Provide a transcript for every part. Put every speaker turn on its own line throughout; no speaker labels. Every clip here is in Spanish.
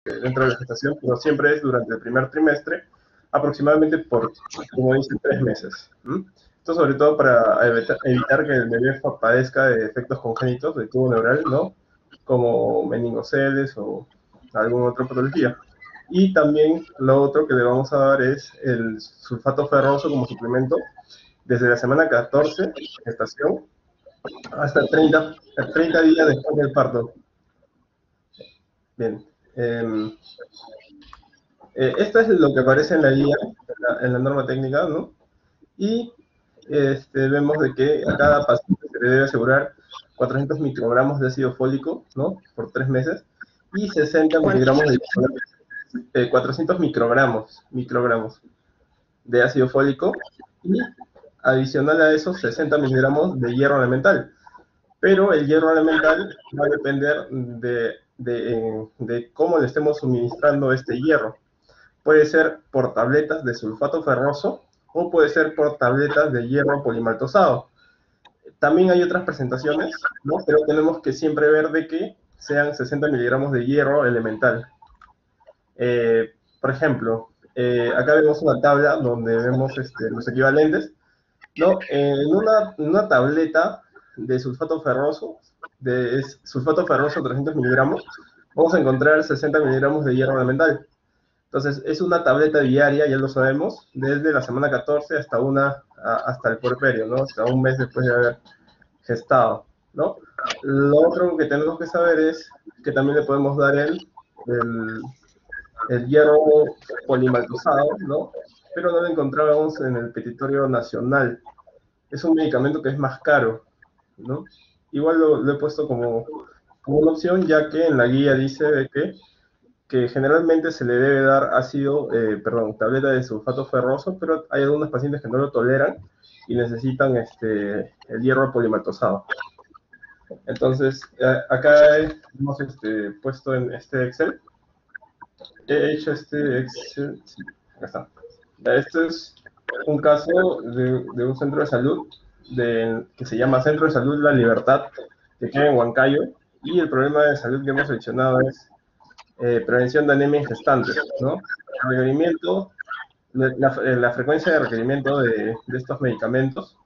dentro de la gestación, pero siempre es durante el primer trimestre, aproximadamente por, como dicen, 3 meses. Esto sobre todo para evitar que el bebé padezca de efectos congénitos del tubo neural, ¿no? Como meningoceles o alguna otra patología. Y también lo otro que le vamos a dar es el sulfato ferroso como suplemento desde la semana 14 de gestación hasta 30 días después del parto. Bien. Esto es lo que aparece en la guía, en la norma técnica, ¿no? Y vemos de que a cada paciente se le debe asegurar 400 microgramos de ácido fólico, ¿no? Por 3 meses, y 60 miligramos de 400 microgramos de ácido fólico, y adicional a eso, 60 miligramos de hierro elemental. Pero el hierro elemental va a depender de cómo le estemos suministrando este hierro. Puede ser por tabletas de sulfato ferroso o puede ser por tabletas de hierro polimaltosado. También hay otras presentaciones, ¿no? Pero tenemos que siempre ver de que sean 60 miligramos de hierro elemental. Por ejemplo, acá vemos una tabla donde vemos los equivalentes, ¿no? En una tableta de sulfato ferroso, sulfato ferroso 300 miligramos, vamos a encontrar 60 miligramos de hierro elemental. Entonces, es una tableta diaria, ya lo sabemos, desde la semana 14 hasta el puerperio, ¿no? Hasta un mes después de haber gestado, ¿no? Lo otro que tenemos que saber es que también le podemos dar el hierro polimaltosado, ¿no? Pero no lo encontrábamos en el petitorio nacional. Es un medicamento que es más caro, ¿no? Igual lo he puesto como una opción, ya que en la guía dice de que generalmente se le debe dar tableta de sulfato ferroso, pero hay algunos pacientes que no lo toleran y necesitan el hierro polimaltosado. Entonces, acá hemos puesto en este Excel. He hecho este Excel, sí, acá está. Este es un caso de un centro de salud que se llama Centro de Salud La Libertad, que queda en Huancayo, y el problema de salud que hemos seleccionado es prevención de anemia en gestantes, ¿no? El requerimiento, la frecuencia de requerimiento de estos medicamentos,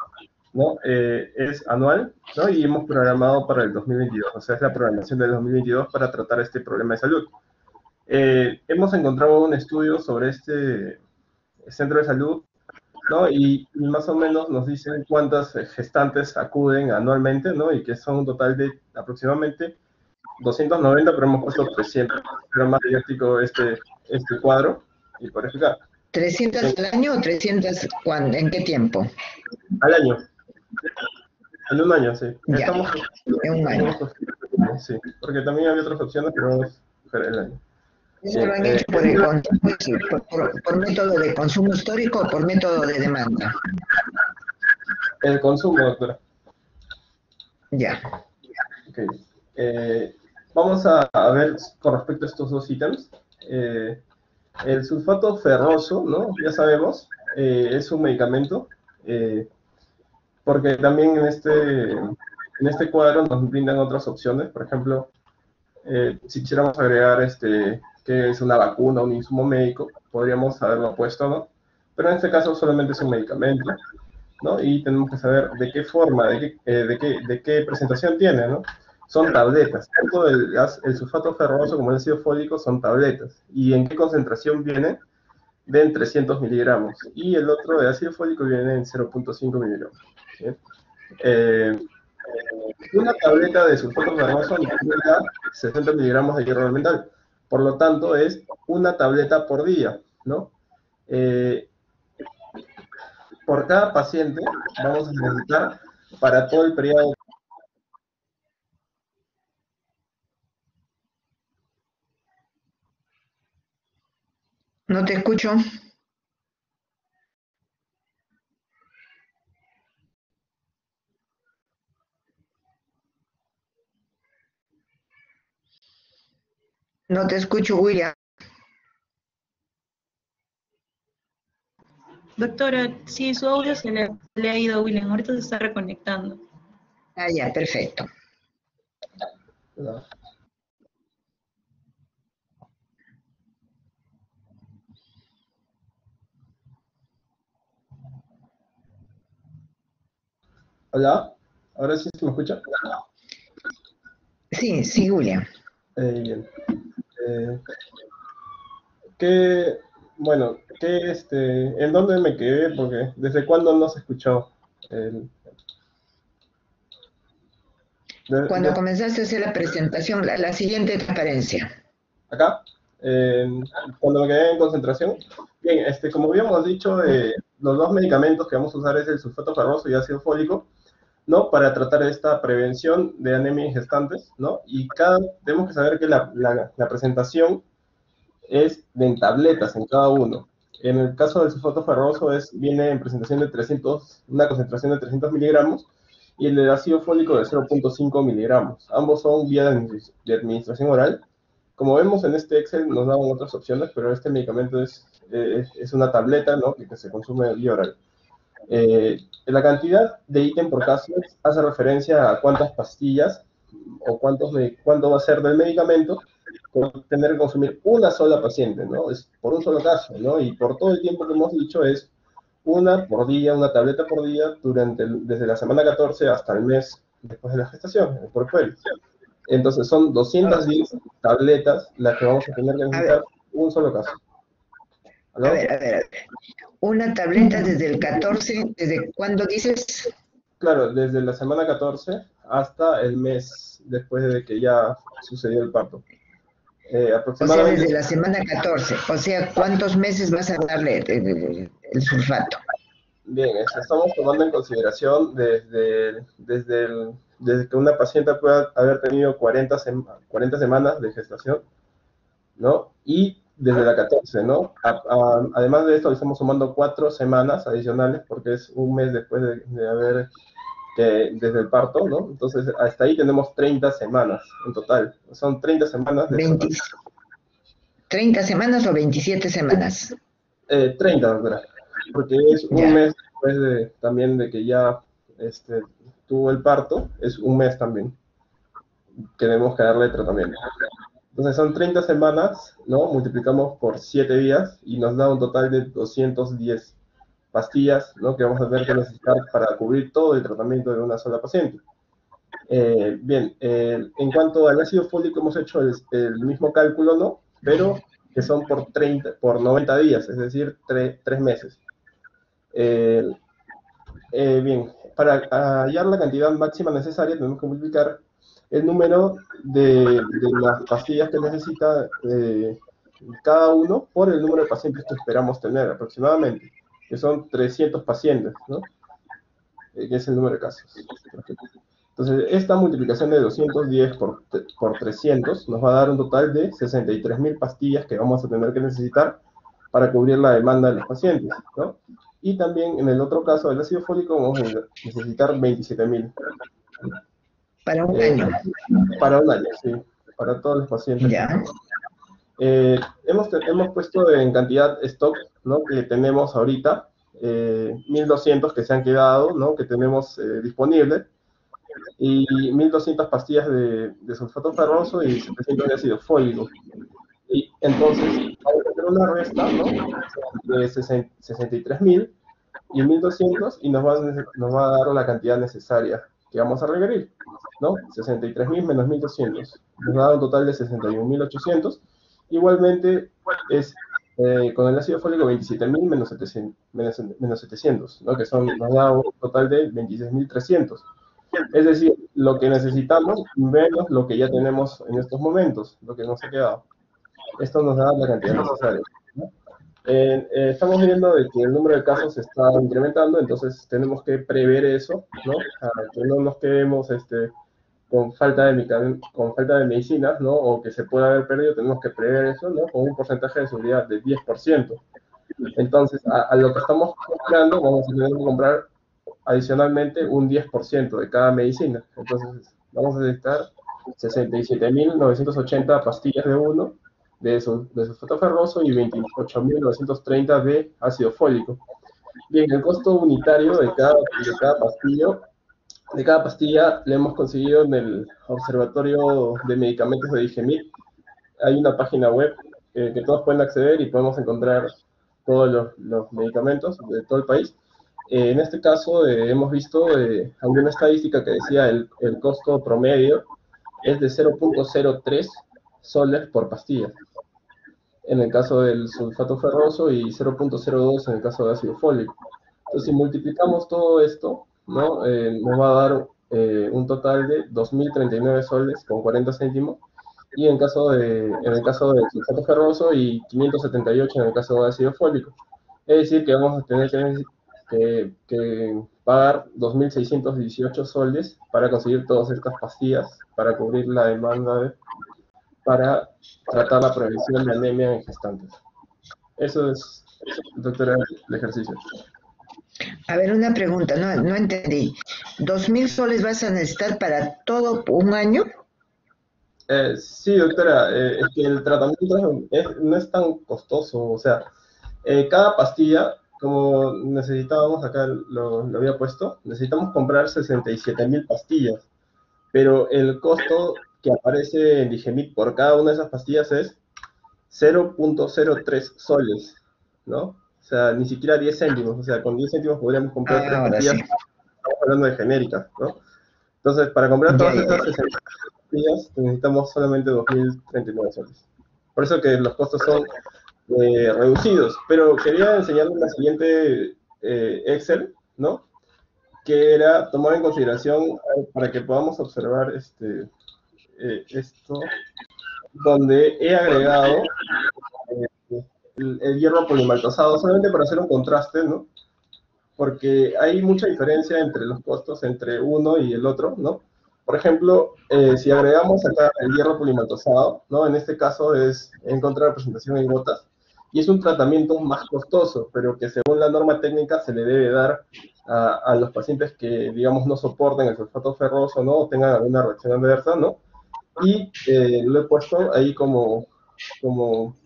¿no? Es anual, ¿no? Y hemos programado para el 2022, o sea, es la programación del 2022 para tratar este problema de salud. Hemos encontrado un estudio sobre este centro de salud, ¿no? Y más o menos nos dicen cuántas gestantes acuden anualmente, ¿no? Y que son un total de aproximadamente 290, pero hemos puesto 300. Era más didáctico este cuadro, y por explicar.
¿300 al año o 300 cuándo? ¿En qué tiempo?
Al año. En un año, sí.
Ya, en un año.
Sí, porque también había otras opciones, pero vamos a coger el año.
¿Eso lo han hecho por método de consumo histórico o por método de demanda?
El consumo, doctora.
Ya.
Okay. Vamos a ver con respecto a estos dos ítems. El sulfato ferroso, ¿no? Ya sabemos, es un medicamento, porque también en este cuadro nos brindan otras opciones. Por ejemplo, si quisiéramos agregar que es una vacuna o un insumo médico, podríamos haberlo puesto, ¿no? Pero en este caso solamente es un medicamento, ¿no? Y tenemos que saber de qué forma, de qué presentación tiene, ¿no? Son tabletas. Tanto el sulfato ferroso como el ácido fólico son tabletas. ¿Y en qué concentración viene? De en 300 miligramos. Y el otro de ácido fólico viene en 0.5 miligramos. ¿Sí? Una tableta de sulfato ferroso necesita 60 miligramos de hierro elemental. Por lo tanto, es una tableta por día, ¿no? Por cada paciente vamos a necesitar para todo el periodo.
No te escucho. No te escucho, William.
Doctora, sí, su audio se le ha ido a William, ahorita se está reconectando.
Ah, ya, perfecto.
Hola, ahora sí se me escucha.
Sí, sí, Julia.
Bien. Eh, ¿Qué, bueno, en dónde me quedé? Porque ¿desde cuándo no se escuchó? El-
Cuando
de-
comenzaste a hacer la presentación, la siguiente transparencia.
acá, cuando me quedé en concentración. Bien, como habíamos dicho, los dos medicamentos que vamos a usar es el sulfato ferroso y ácido fólico, ¿no? Para tratar esta prevención de anemia en gestantes, ¿no? Y tenemos que saber que la presentación es en tabletas en cada uno. En el caso del sulfato ferroso viene en presentación de 300, una concentración de 300 miligramos, y el del ácido fólico de 0,5 miligramos. Ambos son vía de administración oral. Como vemos en este Excel nos daban otras opciones, pero este medicamento es una tableta, ¿no? que se consume vía oral. La cantidad de ítem por caso hace referencia a cuántas pastillas o cuánto va a ser del medicamento por tener que consumir una sola paciente, ¿no? Es por un solo caso, ¿no? Y por todo el tiempo que hemos dicho es una por día, una tableta por día, desde la semana 14 hasta el mes después de la gestación, el puerperio. Entonces son
Oh,
210 tabletas las que vamos a tener que
a ver,
necesitar un solo caso.
a
¿Aló?
ver, a ver. Una tableta desde el 14, ¿desde cuándo dices?
Claro, desde la semana 14 hasta el mes después de que ya sucedió el parto.
O sea,
Aproximadamente,
desde la semana 14. O sea, ¿cuántos meses vas a darle el sulfato?
bien, estamos tomando en consideración desde que una paciente pueda haber tenido 40 semanas de gestación, ¿no? Y desde la 14, ¿no? Además de esto, le estamos sumando 4 semanas adicionales porque es un mes después de haber, desde el parto, ¿no? Entonces, hasta ahí tenemos 30 semanas en total. Son 30 semanas de
20,
sulfato.
30 semanas o 27 semanas.
30, doctora, porque es un
Ya.
mes después también de que ya tuvo el parto, es un mes también que tenemos que darle tratamiento. Entonces son 30 semanas, ¿no? Multiplicamos por 7 días y nos da un total de 210 pastillas, ¿no? Que vamos a tener que necesitar para cubrir todo el tratamiento de una sola paciente. Bien, en cuanto al ácido fólico hemos hecho el mismo cálculo, ¿no? Pero que son por 90 días, es decir, 3 meses. Eh, Bien, para hallar la cantidad máxima necesaria tenemos que multiplicar el número de las pastillas que necesita cada uno por el número de pacientes que esperamos tener aproximadamente, que son 300 pacientes, ¿no? Que es el número de casos. Entonces, esta multiplicación de 210 por 300 nos va a dar un total de 63.000 pastillas que vamos a tener que necesitar para cubrir la demanda de los pacientes, ¿no? Y también en el otro caso del ácido fólico vamos a necesitar 27.000
Para un
eh,
año.
para un año, sí, para todos los pacientes que
Ya.
tenemos. Hemos puesto en cantidad stock, ¿no? Que tenemos ahorita, 1.200 que se han quedado, ¿no? Que tenemos disponibles, y 1.200 pastillas de sulfato ferroso y 700 de ácido fólico. Y entonces, vamos a hacer una resta, ¿no? De 63.000 y 1.200 y nos va a dar la cantidad necesaria que vamos a requerir, ¿no? 63.000 menos 1.200. Nos da un total de 61.800. Igualmente, con el ácido fólico 27.000 menos 700, ¿no? Nos da un total de 26.300. Es decir, lo que necesitamos menos lo que ya tenemos en estos momentos, lo que nos ha quedado. Esto nos da la cantidad necesaria, ¿no? Estamos viendo de que el número de casos se está incrementando, entonces tenemos que prever eso, ¿no? Para que no nos quedemos con falta de medicinas, ¿no? O que se pueda haber perdido, tenemos que prever eso, ¿no? Con un porcentaje de seguridad del 10%. Entonces, a lo que estamos comprando, vamos a tener que comprar adicionalmente un 10% de cada medicina. Entonces, vamos a necesitar 67.980 pastillas de uno de sulfato ferroso y 28.930 de ácido fólico. Bien, el costo unitario de cada pastilla le hemos conseguido en el Observatorio de Medicamentos de IGEMIT. Hay una página web que todos pueden acceder y podemos encontrar todos los medicamentos de todo el país. En este caso hemos visto alguna estadística que decía el costo promedio es de 0.03 soles por pastilla, en el caso del sulfato ferroso y 0.02 en el caso de ácido fólico. Entonces, si multiplicamos todo esto, ¿no? Nos va a dar un total de 2.039 soles con 40 céntimos, y en el caso del sulfato ferroso y 578 en el caso de ácido fólico. Es decir, que vamos a tener que pagar 2.618 soles para conseguir todas estas pastillas, para cubrir la demanda, para tratar la prevención de anemia en gestantes. Eso es, doctora, el ejercicio.
A ver, una pregunta, no entendí. ¿2.000 soles vas a necesitar para todo un año?
Sí, doctora, es que el tratamiento no es tan costoso, o sea, cada pastilla, como necesitábamos, acá lo había puesto, necesitamos comprar 67.000 pastillas, pero el costo que aparece en Digemit por cada una de esas pastillas es 0.03 soles, ¿no? O sea, ni siquiera 10 céntimos, o sea, con 10 céntimos podríamos comprar tres
Ahora
pastillas,
sí.
estamos hablando de genéricas, ¿no? Entonces, para comprar
Ya,
todas
ya,
esas
ya.
60 pastillas necesitamos solamente 2.039 soles. Por eso que los costos son reducidos. Pero quería enseñarles la siguiente Excel, ¿no? Que era tomar en consideración para que podamos observar esto, donde he agregado el hierro polimaltosado solamente para hacer un contraste, ¿no? Porque hay mucha diferencia entre los costos entre uno y el otro, ¿no? Por ejemplo, si agregamos acá el hierro polimaltosado, ¿no? En este caso es en contra de la presentación en gotas, y es un tratamiento más costoso, pero que según la norma técnica se le debe dar a los pacientes que, digamos, no soporten el sulfato ferroso, ¿no? O tengan alguna reacción adversa, ¿no? Y lo he puesto ahí como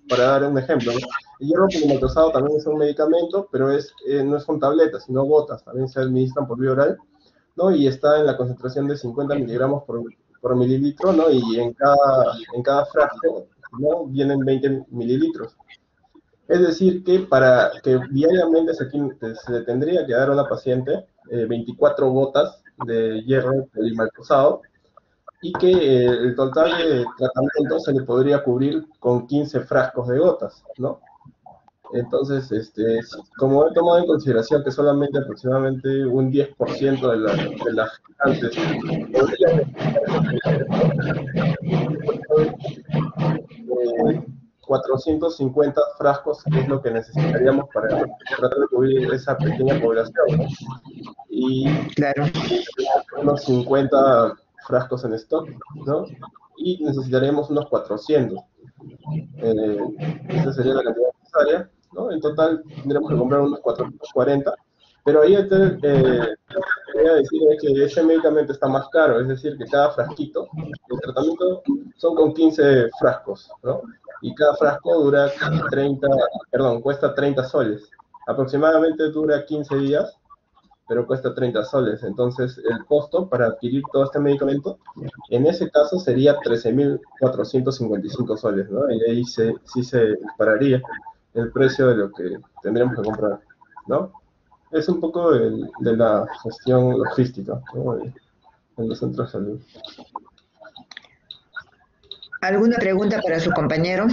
para dar un ejemplo, ¿no? El hierro polimetosado también es un medicamento, pero no es con tabletas, sino gotas, también se administran por vía oral, ¿no? Y está en la concentración de 50 miligramos por mililitro, ¿no? Y en cada frasco, ¿no? Vienen 20 mililitros. Es decir, que para que diariamente se le tendría que dar a una paciente 24 gotas de hierro polimaltosado, y que el total de tratamiento se le podría cubrir con 15 frascos de gotas, ¿no? Entonces, como he tomado en consideración que solamente aproximadamente un 10% de las gestantes podrían necesitar ese medicamento, eh, 450 frascos es lo que necesitaríamos para tratar de cubrir esa pequeña población, ¿no? Y
Claro.
unos 50 frascos en stock, ¿no? Y necesitaríamos unos 400. Esa sería la cantidad necesaria, ¿no? En total tendríamos que comprar unos 440, pero ahí quería decir es que ese medicamento está más caro, es decir, que cada frasquito, el tratamiento son con 15 frascos, ¿no? Y cada frasco cuesta 30 soles. Aproximadamente dura 15 días, pero cuesta 30 soles. Entonces, el costo para adquirir todo este medicamento, en ese caso, sería 13.455 soles, ¿no? Y ahí sí se dispararía el precio de lo que tendríamos que comprar, ¿no? Es un poco de la gestión logística, ¿no? En los centros de salud.
¿Alguna pregunta para su compañero?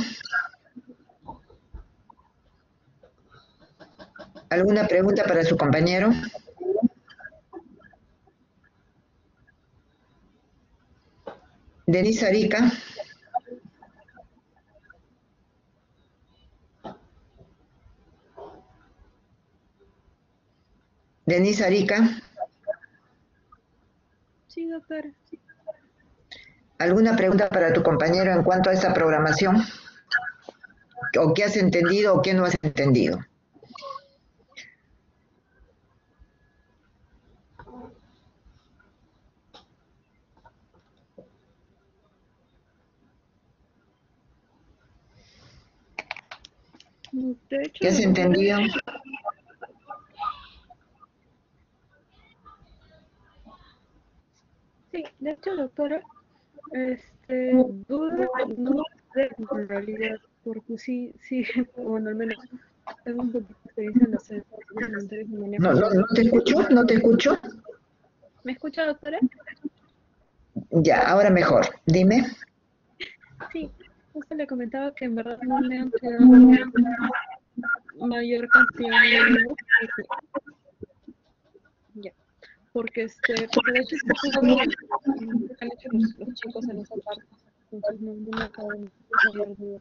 ¿Alguna pregunta para su compañero? Denise Arica. Denise Arica.
Sí, doctora.
¿Alguna pregunta para tu compañero en cuanto a esta programación? ¿O qué has entendido o qué no has entendido?
De hecho,
¿Qué has
doctora,
entendido?
sí, de hecho, doctora, duda no sé en realidad, porque sí, sí, bueno, al menos tengo un poquito
experiencia en los centros de manejo.
No te escucho, no te escucho.
¿Me escucha, doctora?
Ya, ahora mejor. Dime.
Sí, justo le comentaba que en verdad no me han quedado mayor cantidad de libros. Ya, porque porque de hecho esto es algo que han hecho los chicos en esa parte. Entonces no me ha quedado mayor duda.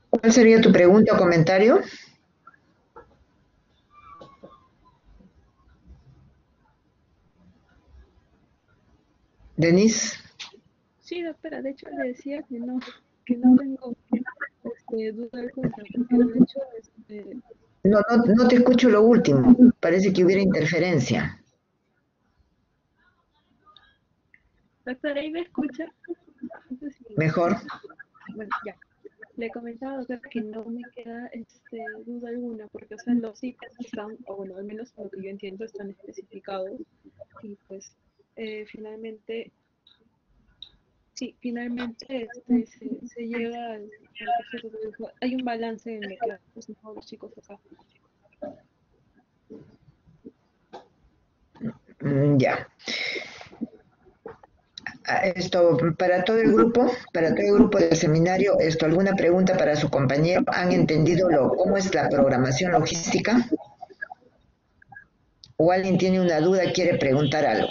¿Cuál sería tu pregunta o comentario? Denise.
Sí, doctora, de hecho le decía que no tengo duda alguna, porque de hecho
No te escucho lo último. Parece que hubiera interferencia.
doctora, ¿ahí me escucha? No sé si...
Mejor.
Bueno, ya. Le comentaba, doctora, que no me queda duda alguna, porque, o sea, los ítems están, o bueno, al menos lo que yo entiendo, están especificados, y pues, finalmente, sí, finalmente se llega al proceso de uso. Hay un balance en lo que hacen todos los chicos acá.
Ya. Esto, para todo el grupo del seminario, ¿alguna pregunta para su compañero? ¿Han entendido cómo es la programación logística? ¿O alguien tiene una duda, quiere preguntar algo?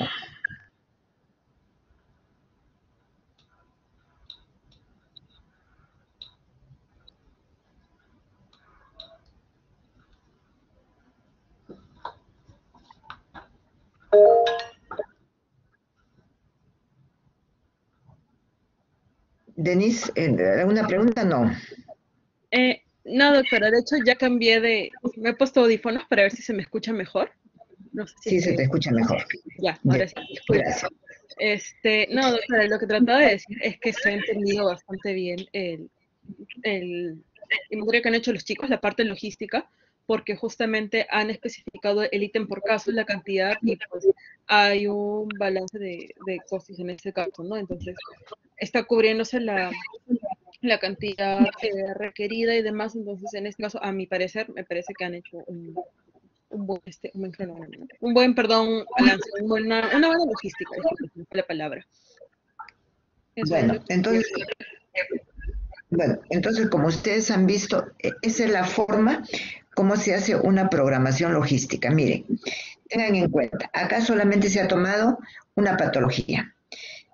Denise, ¿alguna pregunta? No.
No, doctora, de hecho ya me he puesto audífonos para ver si se me escucha mejor. No sé si
Sí, se te escucha mejor.
Ya, ahora sí.
Gracias.
No, doctora, lo que trataba de decir es que se ha entendido bastante bien el inventario que han hecho los chicos, la parte logística, porque justamente han especificado el ítem por caso, la cantidad, y pues hay un balance de costos en ese caso, ¿no? Entonces, está cubriéndose la cantidad requerida y demás, entonces en este caso, a mi parecer, me parece que han hecho un buen, perdón, balance, una buena logística, es la palabra. Eso es
Bueno,
lo que
entonces, como ustedes han visto, esa es la forma como se hace una programación logística. Miren, tengan en cuenta, acá solamente se ha tomado una patología.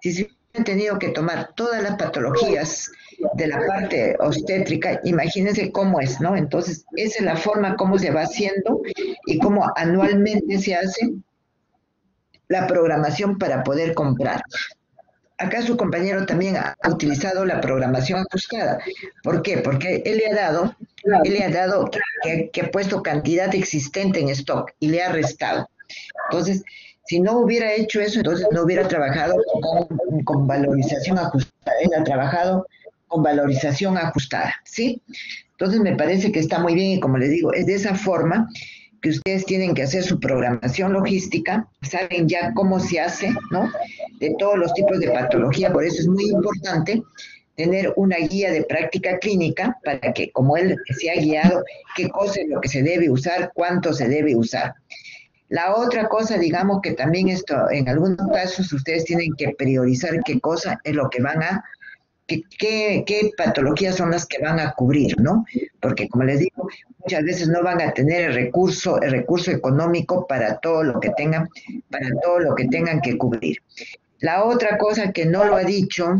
Si se hubieran tenido que tomar todas las patologías de la parte obstétrica, imagínense cómo es, ¿no? Entonces, esa es la forma como se va haciendo y cómo anualmente se hace la programación para poder comprar. Acá su compañero también ha utilizado la programación ajustada. ¿Por qué? Porque él le ha dado que ha puesto cantidad existente en stock y le ha restado. Entonces, si no hubiera hecho eso, entonces no hubiera trabajado con valorización ajustada. Él ha trabajado con valorización ajustada, ¿sí? Entonces me parece que está muy bien y como les digo, es de esa forma que ustedes tienen que hacer su programación logística, saben ya cómo se hace, ¿no? De todos los tipos de patología, por eso es muy importante tener una guía de práctica clínica para que, como él se ha guiado, qué cosa es lo que se debe usar, cuánto se debe usar. La otra cosa, digamos que también esto, en algunos casos ustedes tienen que priorizar qué cosa es lo que van a, qué patologías son las que van a cubrir, ¿no? Porque como les digo, muchas veces no van a tener el recurso económico para todo lo que tengan, que cubrir. La otra cosa que no lo ha dicho,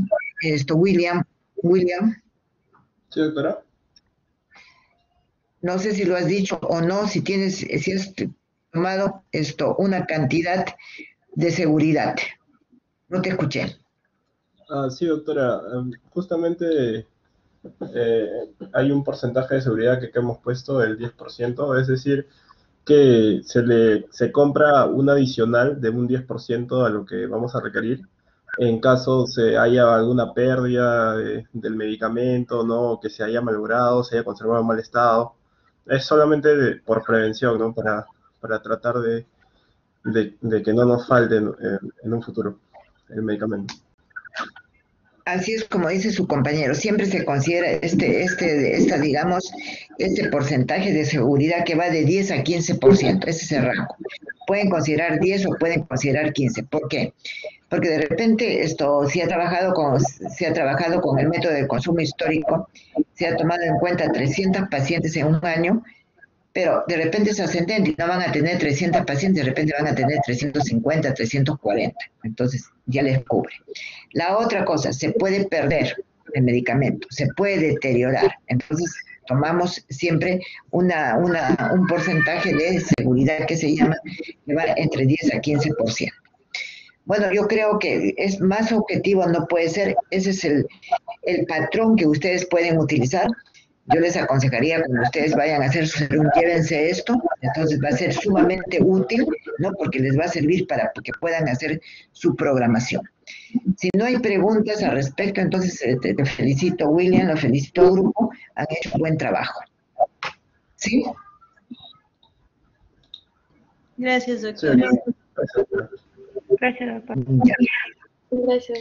William,
Sí, doctora.
no sé si lo has dicho o no, si has tomado una cantidad de seguridad. No te escuché.
Sí, doctora. Justamente hay un porcentaje de seguridad que hemos puesto del 10%, es decir, que se compra un adicional de un 10% a lo que vamos a requerir en caso se haya alguna pérdida del medicamento, ¿no? Que se haya malogrado, se haya conservado en mal estado. Es solamente por prevención, ¿no? Para tratar de que no nos falte en un futuro. el medicamento.
Así es como dice su compañero, siempre se considera digamos, este porcentaje de seguridad que va de 10 a 15%, ese es el rango. Pueden considerar 10 o pueden considerar 15. ¿Por qué? Porque de repente se ha trabajado con el método de consumo histórico, se ha tomado en cuenta 300 pacientes en un año, pero de repente es ascendente y no van a tener 300 pacientes, de repente van a tener 350, 340. Entonces ya les cubre. La otra cosa, se puede perder el medicamento, se puede deteriorar. Entonces tomamos siempre un porcentaje de seguridad que se llama, que va entre 10 a 15%. Bueno, yo creo que es más objetivo, no puede ser. Ese es el patrón que ustedes pueden utilizar. Yo les aconsejaría cuando ustedes vayan a hacer su serum, llévense esto, entonces va a ser sumamente útil, ¿no? Porque les va a servir para que puedan hacer su programación. Si no hay preguntas al respecto, entonces te felicito, William, lo felicito al grupo, han hecho un buen trabajo. ¿Sí?
Gracias,
Sí,
doctora.
gracias, doctora.
Gracias, doctor.
Ya.
Gracias.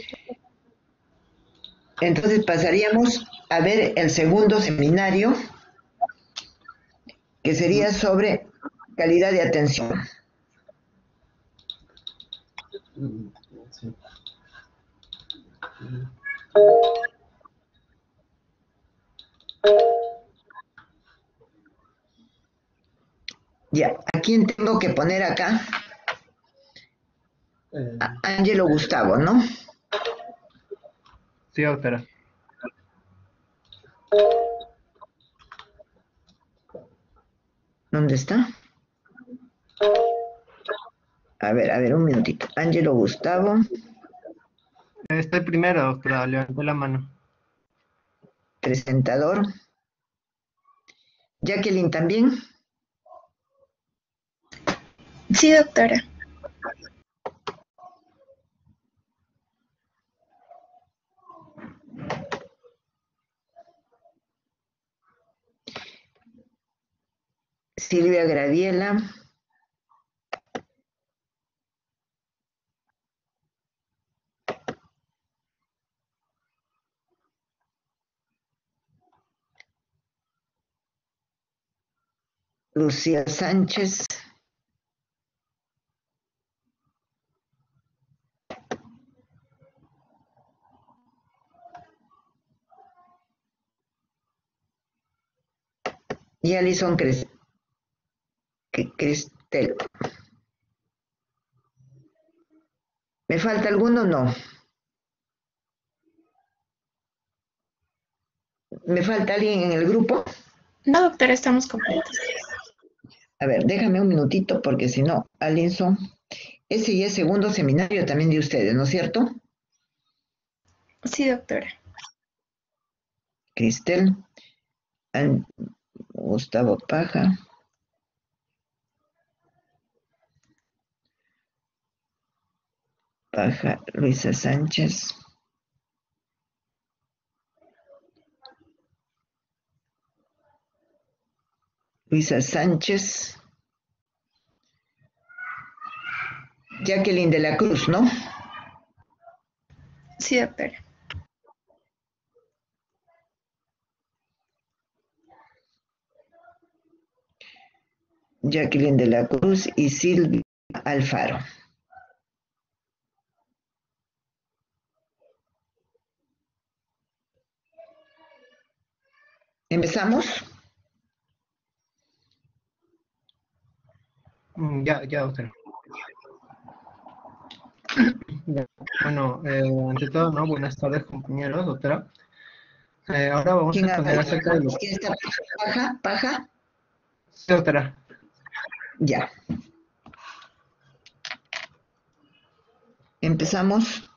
Entonces pasaríamos a ver el segundo seminario, que sería sobre calidad de atención.
Sí.
Ya, ¿a quién tengo que poner acá? A Ángelo Gustavo, ¿no?
Sí, doctora.
¿Dónde está? A ver, un minutito. Ángelo Gustavo,
Estoy primero, doctora. Levanté la mano.
presentador. Jacqueline también.
Sí, doctora.
Silvia Graviela. Lucía Sánchez. Y Alison Cristel. ¿Me falta alguno? No. ¿Me falta alguien en el grupo?
No, doctora, estamos completos.
A ver, déjame un minutito porque si no, Alison, ese ya es segundo seminario también de ustedes, ¿no es cierto?
Sí, doctora.
Cristel, Gustavo Paja, Luisa Sánchez, Jacqueline de la Cruz, ¿no?
Sí, doctora.
Jacqueline de la Cruz y Silvia Alfaro. ¿Empezamos?
Ya, doctora. Ya. Bueno, ante todo, ¿no? Buenas tardes, compañeros, doctora. Ahora vamos a
¿Quién
exponer acerca de los...
está? ¿Paja?
Sí, doctora.
Ya. ¿Empezamos?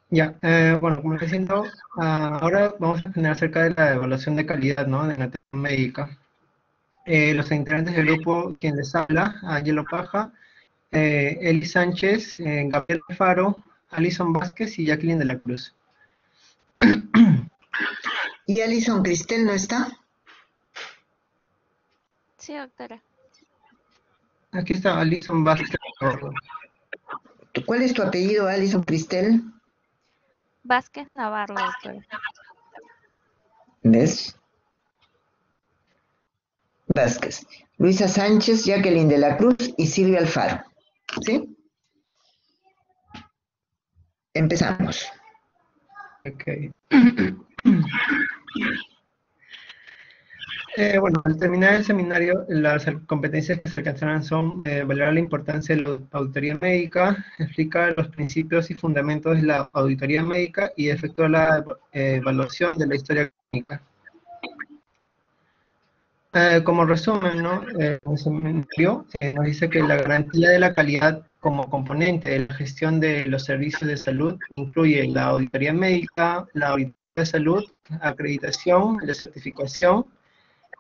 Ya, bueno, como diciendo, ahora vamos a exponer acerca de la evaluación de calidad, ¿no? De la atención médica. Los integrantes del grupo, quien les habla, Ángelo Paja, Eli Sánchez, Gabriel Alfaro, Alison Vázquez y Jacqueline de la Cruz.
¿Y Alison Cristel no está?
Sí, doctora.
Aquí está Alison Vázquez.
¿Cuál es tu apellido, Alison Cristel?
Vázquez Navarro, doctora.
¿Ves? Vázquez. Luisa Sánchez, Jacqueline de la Cruz y Silvia Alfaro. ¿Sí? Empezamos.
Ok. Bueno, al terminar el seminario, las competencias que se alcanzarán son valorar la importancia de la auditoría médica, explicar los principios y fundamentos de la auditoría médica y efectuar la evaluación de la historia clínica. Como resumen, ¿no? El seminario nos dice que la garantía de la calidad como componente de la gestión de los servicios de salud incluye la auditoría médica, la auditoría de salud, acreditación, la certificación,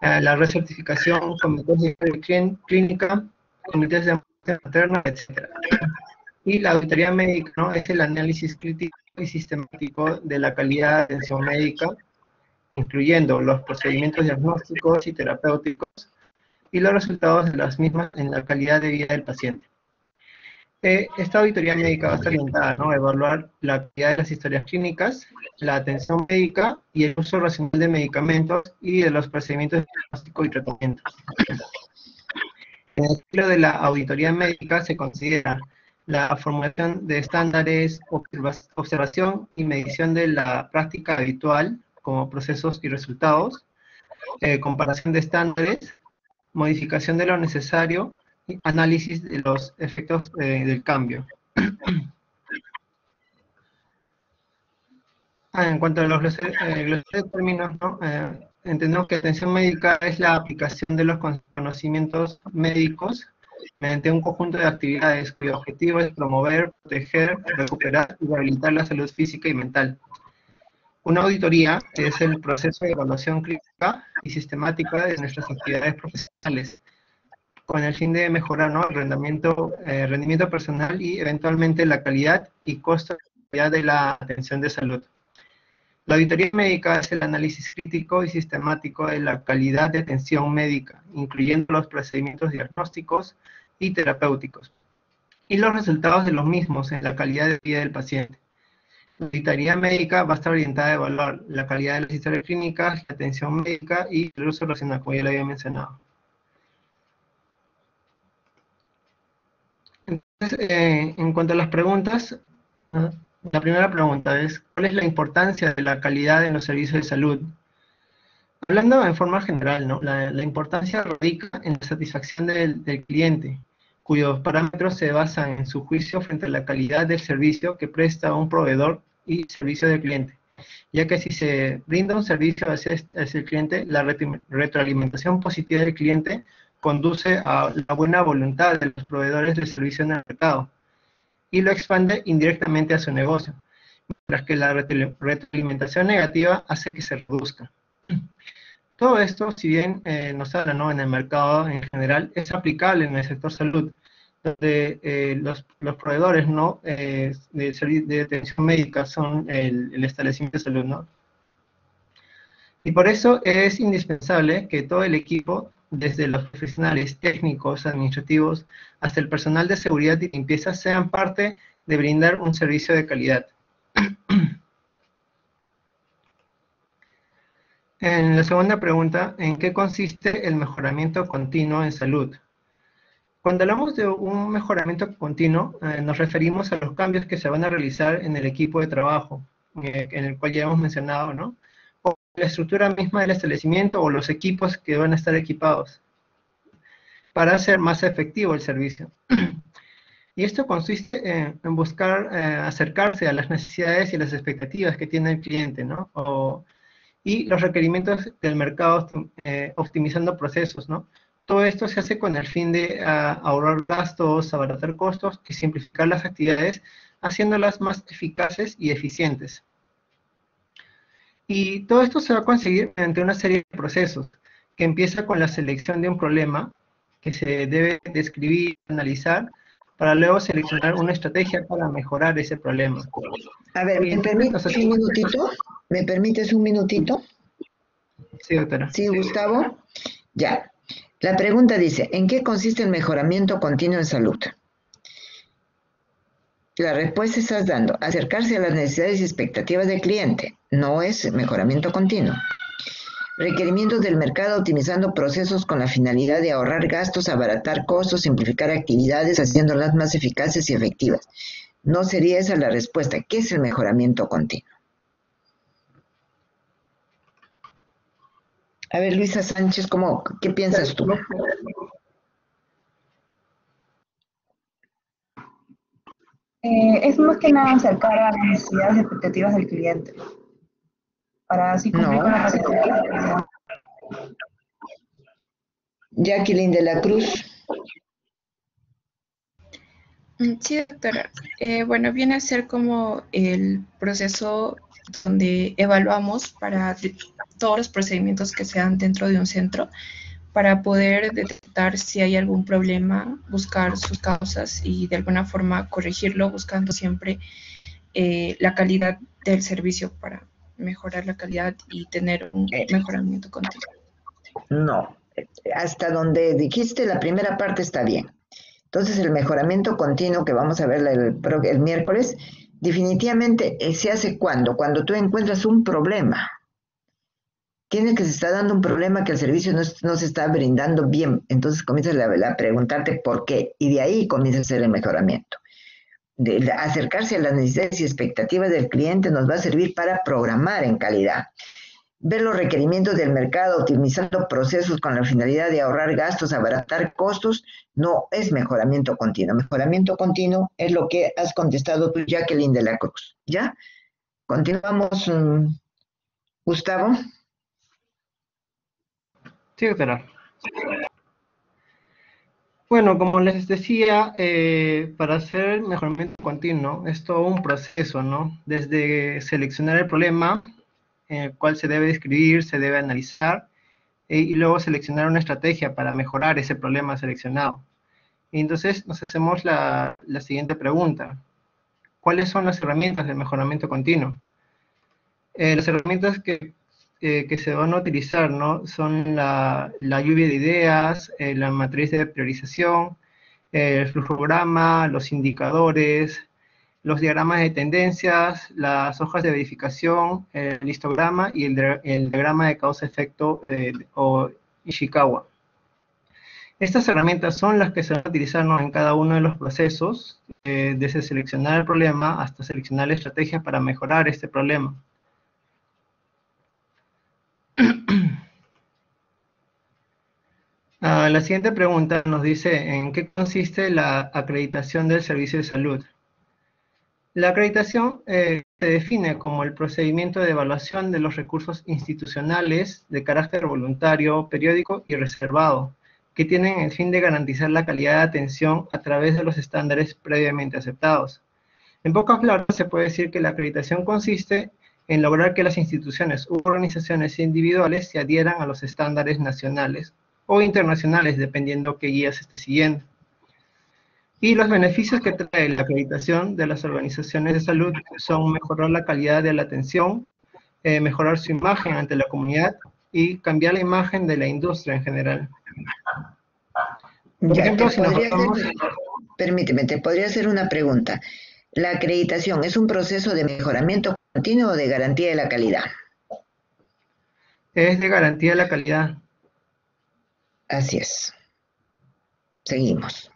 la recertificación, comités de clínica, comités de muerte materna, etc. Y la auditoría médica, ¿no? Es el análisis crítico y sistemático de la calidad de atención médica, incluyendo los procedimientos diagnósticos y terapéuticos y los resultados de las mismas en la calidad de vida del paciente. Esta auditoría médica va a estar orientada, ¿no?, a evaluar la calidad de las historias clínicas, la atención médica y el uso racional de medicamentos y de los procedimientos de diagnóstico y tratamiento. En el ciclo de la auditoría médica se considera la formulación de estándares, observación y medición de la práctica habitual como procesos y resultados, comparación de estándares, modificación de lo necesario, y análisis de los efectos del cambio. En cuanto a los términos, ¿no? Entendemos que atención médica es la aplicación de los conocimientos médicos mediante un conjunto de actividades cuyo objetivo es promover, proteger, recuperar y rehabilitar la salud física y mental. Una auditoría es el proceso de evaluación clínica y sistemática de nuestras actividades profesionales, con el fin de mejorar, ¿no?, el rendimiento personal y eventualmente la calidad y costo de la atención de salud. La auditoría médica es el análisis crítico y sistemático de la calidad de atención médica, incluyendo los procedimientos diagnósticos y terapéuticos, y los resultados de los mismos en la calidad de vida del paciente. La auditoría médica va a estar orientada a evaluar la calidad de las historias clínicas, la atención médica y el uso racional, como ya lo había mencionado. Entonces, en cuanto a las preguntas, la primera pregunta es, ¿cuál es la importancia de la calidad en los servicios de salud? Hablando en forma general, ¿no?, la importancia radica en la satisfacción del cliente, cuyos parámetros se basan en su juicio frente a la calidad del servicio que presta un proveedor y servicio del cliente, ya que si se brinda un servicio hacia el cliente, la retroalimentación positiva del cliente conduce a la buena voluntad de los proveedores de servicio en el mercado y lo expande indirectamente a su negocio, mientras que la retroalimentación negativa hace que se reduzca. Todo esto, si bien nos habla, ¿no?, en el mercado en general, es aplicable en el sector salud, donde los proveedores, ¿no?, de atención médica son el establecimiento de salud, ¿no? Y por eso es indispensable que todo el equipo, desde los profesionales técnicos, administrativos, hasta el personal de seguridad y limpieza, sean parte de brindar un servicio de calidad. En la segunda pregunta, ¿en qué consiste el mejoramiento continuo en salud? Cuando hablamos de un mejoramiento continuo, nos referimos a los cambios que se van a realizar en el equipo de trabajo, en el cual ya hemos mencionado, ¿no?, o la estructura misma del establecimiento o los equipos que van a estar equipados para hacer más efectivo el servicio. Y esto consiste en buscar acercarse a las necesidades y las expectativas que tiene el cliente, ¿no?, y los requerimientos del mercado, optimizando procesos, ¿no? Todo esto se hace con el fin de ahorrar gastos, abaratar costos y simplificar las actividades, haciéndolas más eficaces y eficientes. Y todo esto se va a conseguir mediante una serie de procesos, que empieza con la selección de un problema, que se debe describir, analizar, para luego seleccionar una estrategia para mejorar ese problema.
A ver, ¿me permites un minutito? ¿Me permites un minutito?
Sí, doctora.
Sí, Gustavo. Ya. La pregunta dice, ¿en qué consiste el mejoramiento continuo en salud? La respuesta estás dando, acercarse a las necesidades y expectativas del cliente, no es mejoramiento continuo. Requerimientos del mercado optimizando procesos con la finalidad de ahorrar gastos, abaratar costos, simplificar actividades, haciéndolas más eficaces y efectivas. No sería esa la respuesta. ¿Qué es el mejoramiento continuo? A ver, Luisa Sánchez, ¿qué piensas tú?
Es más que nada acercar a las necesidades y expectativas del cliente, para así cumplir
No.
con las expectativas.
Jacqueline de la Cruz.
Sí, doctora. Bueno, viene a ser como el proceso donde evaluamos para todos los procedimientos que se dan dentro de un centro para poder detectar si hay algún problema, buscar sus causas y de alguna forma corregirlo, buscando siempre la calidad del servicio para mejorar la calidad y tener un mejoramiento continuo.
No, hasta donde dijiste la primera parte está bien. Entonces el mejoramiento continuo que vamos a ver el miércoles, definitivamente se hace cuando tú encuentras un problema. Tienes que se está dando un problema que el servicio no se está brindando bien. Entonces comienzas a preguntarte por qué y de ahí comienza a hacer el mejoramiento. De acercarse a las necesidades y expectativas del cliente nos va a servir para programar en calidad. Ver los requerimientos del mercado, optimizando procesos con la finalidad de ahorrar gastos, abaratar costos, no es mejoramiento continuo. Mejoramiento continuo es lo que has contestado tú, Jacqueline de la Cruz. ¿Ya? Continuamos, Gustavo.
Sí, doctora. Bueno, como les decía, para hacer mejoramiento continuo es todo un proceso, ¿no? Desde seleccionar el problema, el cual se debe describir, se debe analizar, y luego seleccionar una estrategia para mejorar ese problema seleccionado. Y entonces nos hacemos la siguiente pregunta. ¿Cuáles son las herramientas de mejoramiento continuo? Las herramientas que se van a utilizar, ¿no? Son la lluvia de ideas, la matriz de priorización, el flujograma, los indicadores, los diagramas de tendencias, las hojas de verificación, el histograma y el diagrama de causa-efecto o Ishikawa. Estas herramientas son las que se van a utilizar, ¿no? En cada uno de los procesos, desde seleccionar el problema hasta seleccionar la estrategia para mejorar este problema. La siguiente pregunta nos dice, ¿en qué consiste la acreditación del servicio de salud? La acreditación se define como el procedimiento de evaluación de los recursos institucionales de carácter voluntario, periódico y reservado, que tienen el fin de garantizar la calidad de atención a través de los estándares previamente aceptados. En pocas palabras, se puede decir que la acreditación consiste en lograr que las instituciones u organizaciones individuales se adhieran a los estándares nacionales o internacionales, dependiendo qué guías se esté siguiendo. Y los beneficios que trae la acreditación de las organizaciones de salud son mejorar la calidad de la atención, mejorar su imagen ante la comunidad y cambiar la imagen de la industria en general. Por ejemplo, si nos basamos...
Permíteme, te podría hacer una pregunta. ¿La acreditación es un proceso de mejoramiento continuo o de garantía de la calidad?
Es de garantía de la calidad.
Así es. Seguimos.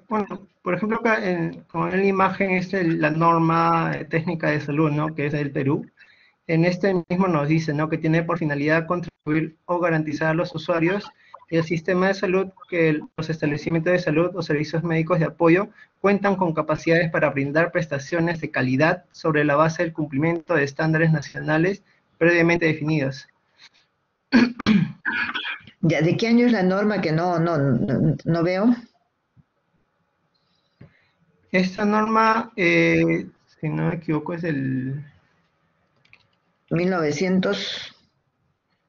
Bueno, por ejemplo, acá con la imagen es la norma técnica de salud, ¿no? Que es del Perú. En este mismo nos dice, ¿no? Que tiene por finalidad contribuir o garantizar a los usuarios y el sistema de salud que los establecimientos de salud o servicios médicos de apoyo cuentan con capacidades para brindar prestaciones de calidad sobre la base del cumplimiento de estándares nacionales previamente definidos.
Ya, ¿de qué año es la norma que no veo?
Esta norma, si no me equivoco, es del...
1900.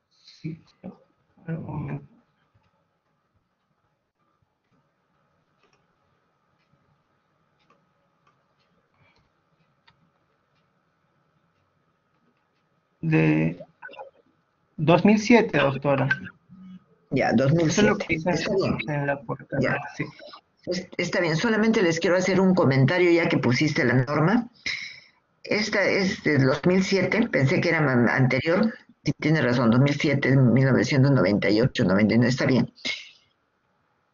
Sí, un momento. De 2007, doctora.
Ya, 2007.
Eso es lo que dice
Está bien.
en la portada.
Ya.
Sí.
Está bien, solamente les quiero hacer un comentario ya que pusiste la norma. Esta es de 2007, pensé que era anterior, sí tiene razón, 2007, 1998, 99, está bien.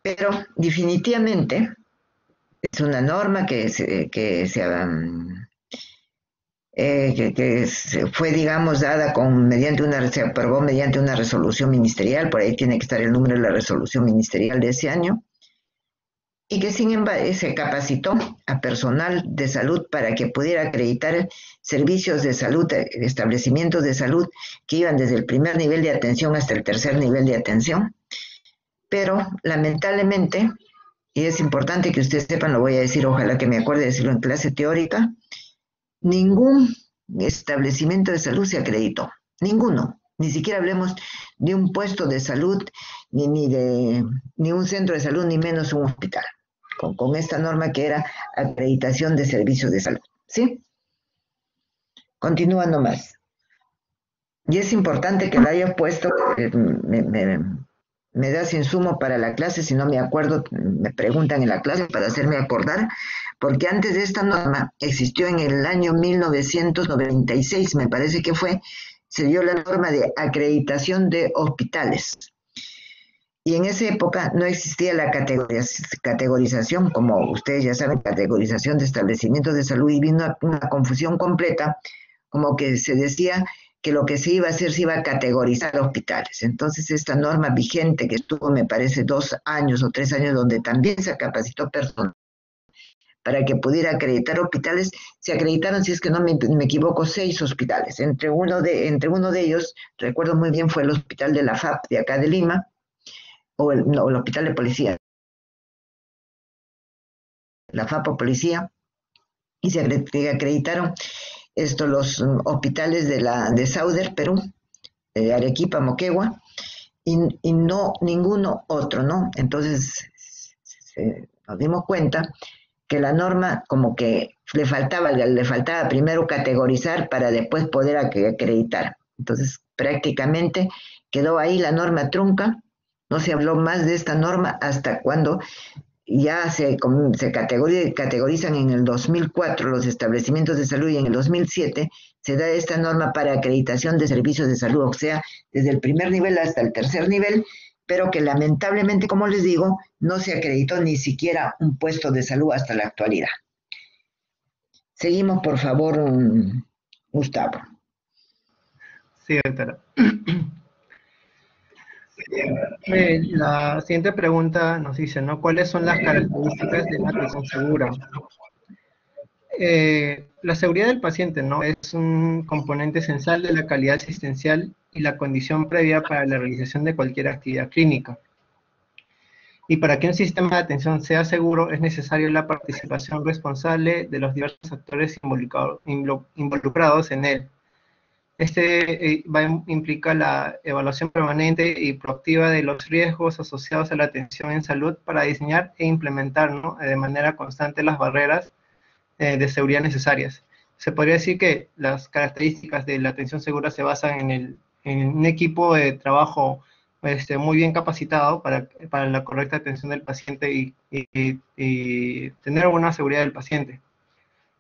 Pero definitivamente es una norma que fue, digamos, dada se aprobó mediante una resolución ministerial, por ahí tiene que estar el número de la resolución ministerial de ese año, y que sin embargo se capacitó a personal de salud para que pudiera acreditar servicios de salud, establecimientos de salud que iban desde el primer nivel de atención hasta el tercer nivel de atención. Pero lamentablemente, y es importante que ustedes sepan, lo voy a decir, ojalá que me acuerde de decirlo en clase teórica, ningún establecimiento de salud se acreditó, ninguno. Ni siquiera hablemos de un puesto de salud, ni un centro de salud, ni menos un hospital, con esta norma que era acreditación de servicios de salud. ¿Sí? Continúa nomás. Y es importante que lo haya puesto, me das insumo para la clase, si no me acuerdo, me preguntan en la clase para hacerme acordar, porque antes de esta norma existió en el año 1996, me parece que fue, se dio la norma de acreditación de hospitales. Y en esa época no existía la categorización, como ustedes ya saben, categorización de establecimientos de salud, y vino una confusión completa, como que se decía que lo que se iba a hacer se iba a categorizar hospitales. Entonces esta norma vigente que estuvo, me parece, 2 años o 3 años, donde también se capacitó personal para que pudiera acreditar hospitales, se acreditaron, si es que no me equivoco, 6 hospitales. Entre uno de ellos, recuerdo muy bien, fue el hospital de la FAP de acá de Lima, o el hospital de policía, la FAP o policía, y se acreditaron los hospitales de Sauder, Perú, de Arequipa, Moquegua, y no ninguno otro, ¿no? Entonces nos dimos cuenta que la norma como que le faltaba primero categorizar para después poder acreditar. Entonces prácticamente quedó ahí la norma trunca, no se habló más de esta norma hasta cuando ya se categorizan en el 2004 los establecimientos de salud, y en el 2007 se da esta norma para acreditación de servicios de salud, o sea, desde el primer nivel hasta el tercer nivel, pero que lamentablemente, como les digo, no se acreditó ni siquiera un puesto de salud hasta la actualidad. Seguimos, por favor, Gustavo.
Sí, doctora. La siguiente pregunta nos dice, ¿no? ¿Cuáles son las características de la atención segura? La seguridad del paciente, ¿no? Es un componente esencial de la calidad asistencial y la condición previa para la realización de cualquier actividad clínica. Y para que un sistema de atención sea seguro, es necesaria la participación responsable de los diversos actores involucrados en él. Implica la evaluación permanente y proactiva de los riesgos asociados a la atención en salud para diseñar e implementar, ¿no?, de manera constante las barreras de seguridad necesarias. Se podría decir que las características de la atención segura se basan en un equipo de trabajo muy bien capacitado para la correcta atención del paciente y tener buena seguridad del paciente.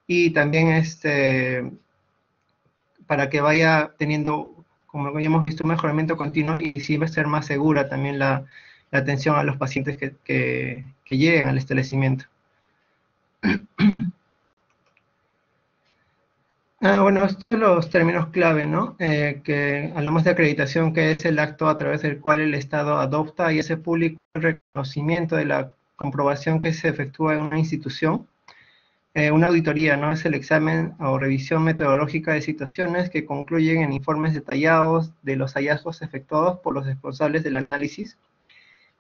Y también para que vaya teniendo, como ya hemos visto, un mejoramiento continuo y sí va a ser más segura también la atención a los pacientes que lleguen al establecimiento. Bueno, estos son los términos clave, ¿no? Que hablamos de acreditación, que es el acto a través del cual el Estado adopta y hace público el reconocimiento de la comprobación que se efectúa en una institución. Una auditoría, ¿no? Es el examen o revisión metodológica de situaciones que concluyen en informes detallados de los hallazgos efectuados por los responsables del análisis.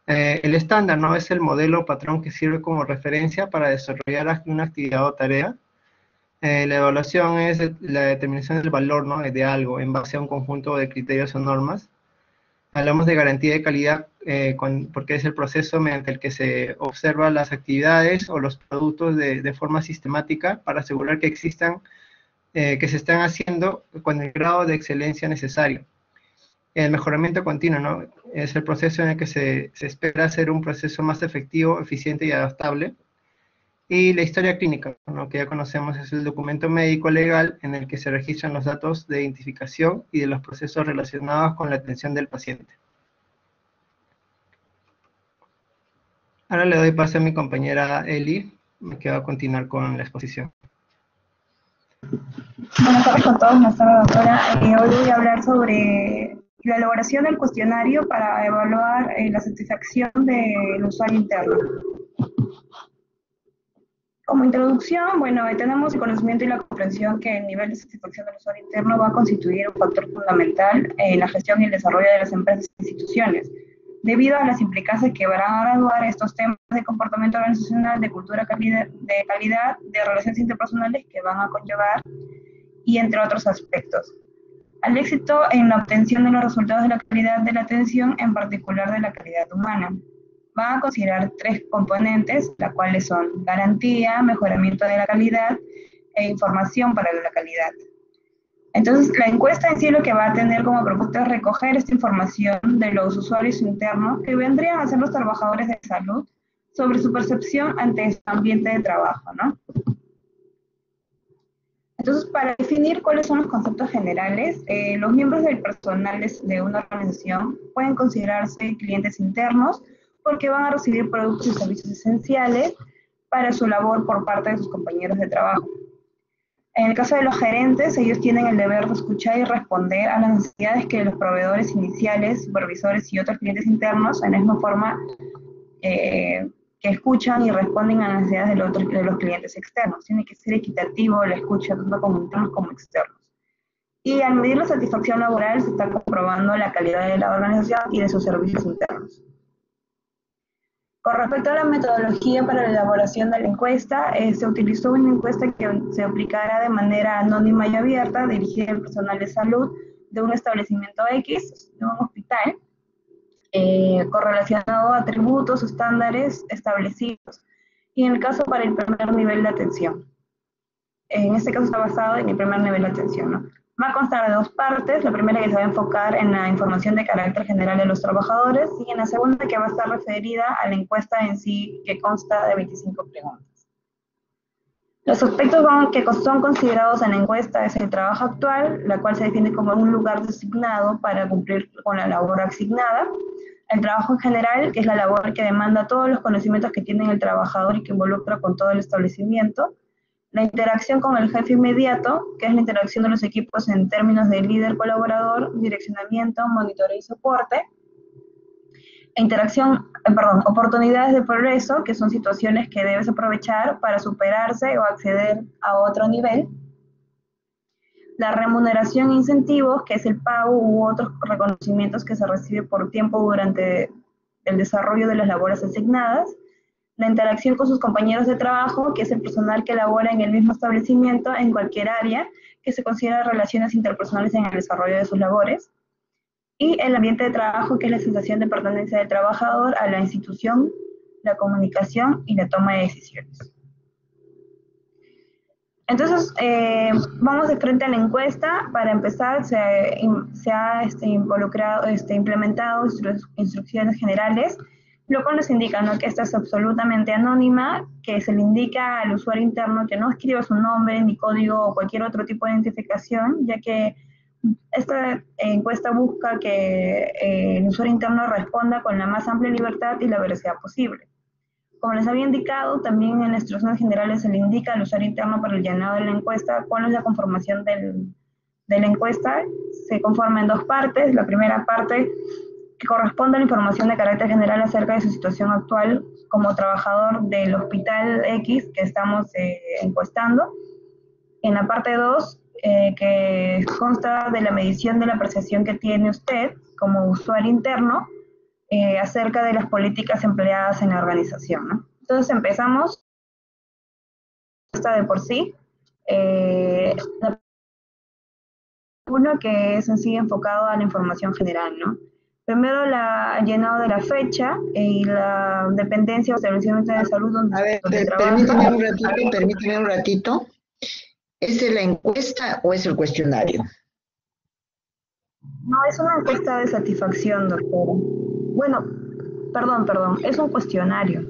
El estándar, ¿no? Es el modelo o patrón que sirve como referencia para desarrollar una actividad o tarea. La evaluación es la determinación del valor, ¿no?, de algo en base a un conjunto de criterios o normas. Hablamos de garantía de calidad porque es el proceso mediante el que se observan las actividades o los productos de forma sistemática para asegurar que existan, que se están haciendo con el grado de excelencia necesario. el mejoramiento continuo, ¿no? Es el proceso en el que se espera hacer un proceso más efectivo, eficiente y adaptable. Y la historia clínica, ¿no? Que ya conocemos, es el documento médico legal en el que se registran los datos de identificación y de los procesos relacionados con la atención del paciente. Ahora le doy paso a mi compañera Eli, que va a continuar con la exposición.
Buenas tardes con todos, nuestra doctora. Hoy voy a hablar sobre la elaboración del cuestionario para evaluar la satisfacción del usuario interno. Como introducción, bueno, tenemos el conocimiento y la comprensión que el nivel de satisfacción del usuario interno va a constituir un factor fundamental en la gestión y el desarrollo de las empresas e instituciones, debido a las implicancias que van a graduar estos temas de comportamiento organizacional, de cultura de calidad, de relaciones interpersonales que van a conllevar, y entre otros aspectos. Al éxito en la obtención de los resultados de la calidad de la atención, en particular de la calidad humana. Van a considerar 3 componentes, las cuales son garantía, mejoramiento de la calidad e información para la calidad. Entonces, la encuesta en sí lo que va a tener como propósito es recoger esta información de los usuarios internos que vendrían a ser los trabajadores de salud sobre su percepción ante este ambiente de trabajo, ¿no? Entonces, para definir cuáles son los conceptos generales, los miembros del personal de una organización pueden considerarse clientes internos porque van a recibir productos y servicios esenciales para su labor por parte de sus compañeros de trabajo. En el caso de los gerentes, ellos tienen el deber de escuchar y responder a las necesidades que los proveedores iniciales, supervisores y otros clientes internos, en la misma forma que escuchan y responden a las necesidades de los clientes externos. Tiene que ser equitativo la escucha tanto como internos como externos. Y al medir la satisfacción laboral se está comprobando la calidad de la organización y de sus servicios internos. Con respecto a la metodología para la elaboración de la encuesta, se utilizó una encuesta que se aplicará de manera anónima y abierta, dirigida al personal de salud de un establecimiento X, de un hospital, correlacionado a atributos, estándares establecidos, y en el caso para el primer nivel de atención. En este caso está basado en el primer nivel de atención, ¿no? Va a constar de 2 partes, la primera que se va a enfocar en la información de carácter general de los trabajadores, y en la segunda que va a estar referida a la encuesta en sí, que consta de 25 preguntas. Los aspectos que son considerados en la encuesta es el trabajo actual, la cual se define como un lugar designado para cumplir con la labor asignada. El trabajo en general, que es la labor que demanda todos los conocimientos que tiene el trabajador y que involucra con todo el establecimiento. La interacción con el jefe inmediato, que es la interacción de los equipos en términos de líder colaborador, direccionamiento, monitoreo y soporte. Oportunidades de progreso, que son situaciones que debes aprovechar para superarse o acceder a otro nivel. La remuneración e incentivos, que es el pago u otros reconocimientos que se recibe por tiempo durante el desarrollo de las labores asignadas. La interacción con sus compañeros de trabajo, que es el personal que labora en el mismo establecimiento en cualquier área, que se considera relaciones interpersonales en el desarrollo de sus labores. Y el ambiente de trabajo, que es la sensación de pertenencia del trabajador a la institución, la comunicación y la toma de decisiones. Entonces, vamos de frente a la encuesta. Para empezar, se ha implementado instrucciones generales, lo cual nos indica, ¿no?, que esta es absolutamente anónima, que se le indica al usuario interno que no escriba su nombre, ni código o cualquier otro tipo de identificación, ya que esta encuesta busca que el usuario interno responda con la más amplia libertad y la veracidad posible. Como les había indicado, también en las instrucciones generales se le indica al usuario interno para el llenado de la encuesta cuál es la conformación de la encuesta. Se conforma en 2 partes. La primera parte que corresponde a la información de carácter general acerca de su situación actual como trabajador del hospital X que estamos encuestando. En la parte 2, que consta de la medición de la percepción que tiene usted como usuario interno acerca de las políticas empleadas en la organización, ¿no? Entonces empezamos, esta de por sí, uno que es en sí enfocado a la información general, ¿no? Primero el llenado de la fecha y la dependencia o establecimiento de salud donde trabaja.
Permíteme un ratito. ¿Es la encuesta o es el cuestionario?
No, es una encuesta de satisfacción, doctora. Bueno, perdón, es un cuestionario.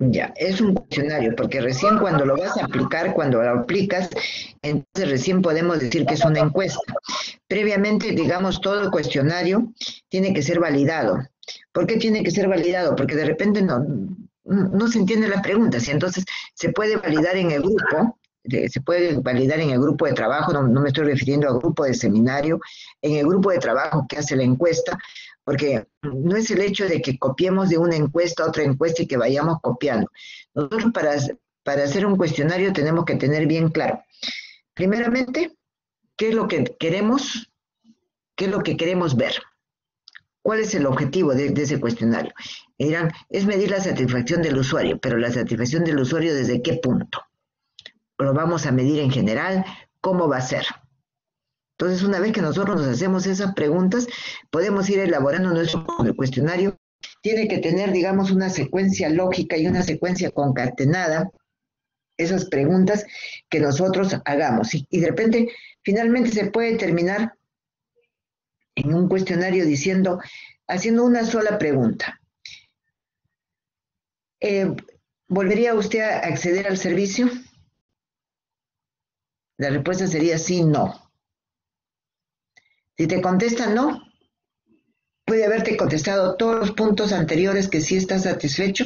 Ya, es un cuestionario, porque recién cuando lo vas a aplicar, cuando lo aplicas, entonces recién podemos decir que es una encuesta. Previamente, digamos, todo el cuestionario tiene que ser validado. ¿Por qué tiene que ser validado? Porque de repente no se entiende la pregunta, y entonces se puede validar en el grupo, se puede validar en el grupo de trabajo, no me estoy refiriendo al grupo de seminario, en el grupo de trabajo que hace la encuesta, porque no es el hecho de que copiemos de una encuesta a otra encuesta y que vayamos copiando. Nosotros para hacer un cuestionario tenemos que tener bien claro, primeramente, qué es lo que queremos, qué es lo que queremos ver. ¿Cuál es el objetivo de ese cuestionario? Y dirán, es medir la satisfacción del usuario, pero la satisfacción del usuario, ¿desde qué punto? ¿Lo vamos a medir en general? ¿Cómo va a ser? Entonces, una vez que nosotros nos hacemos esas preguntas, podemos ir elaborando nuestro cuestionario. Tiene que tener, digamos, una secuencia lógica y una secuencia concatenada, esas preguntas que nosotros hagamos. Y de repente, finalmente se puede terminar en un cuestionario haciendo una sola pregunta. ¿Volvería usted a acceder al servicio? La respuesta sería sí, no. Si te contesta no, puede haberte contestado todos los puntos anteriores que sí estás satisfecho,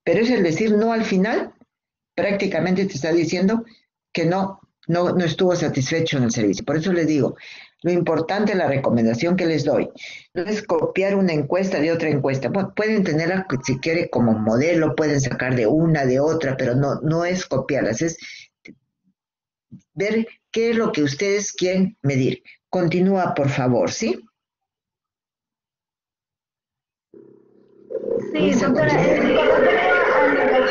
pero es el decir no al final, prácticamente te está diciendo que no estuvo satisfecho en el servicio. Por eso les digo, lo importante, la recomendación que les doy, no es copiar una encuesta de otra encuesta. Bueno, pueden tenerla si quiere como modelo, pueden sacar de una, de otra, pero no es copiarlas, es ver qué es lo que ustedes quieren medir. Continúa, por favor, ¿sí?
Sí, doctora,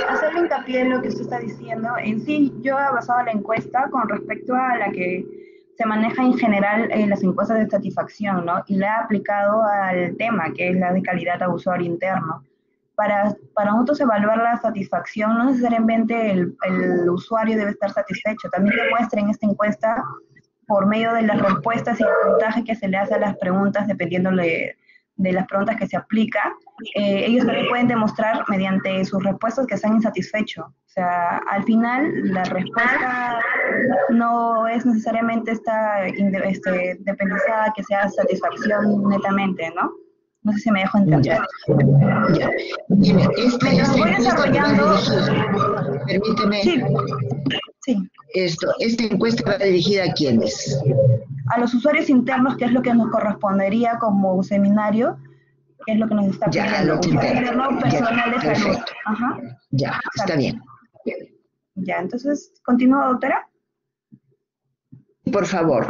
hacerle hincapié en lo que usted está diciendo. En sí, yo he basado la encuesta con respecto a la que se maneja en general en las encuestas de satisfacción, ¿no? Y la he aplicado al tema, que es la de calidad a usuario interno. Para nosotros evaluar la satisfacción, no necesariamente el usuario debe estar satisfecho. También demuestra en esta encuesta, por medio de las respuestas y el puntaje que se le hace a las preguntas, dependiendo de las preguntas que se aplica, ellos también pueden demostrar mediante sus respuestas que están insatisfechos. O sea, al final la respuesta no es necesariamente dependizada que sea satisfacción netamente, ¿no? No sé si me dejo entender.
Ya. Dime,
Mientras voy desarrollando...
Permíteme.
Sí.
¿Esta encuesta va dirigida a quiénes?
A los usuarios internos, que es lo que nos correspondería como seminario, que es lo que nos está pidiendo.
Ya, los internos.
Personal de salud.
Perfecto.
Ajá.
Ya, está bien.
Ya, entonces, ¿continúa, doctora?
Por favor.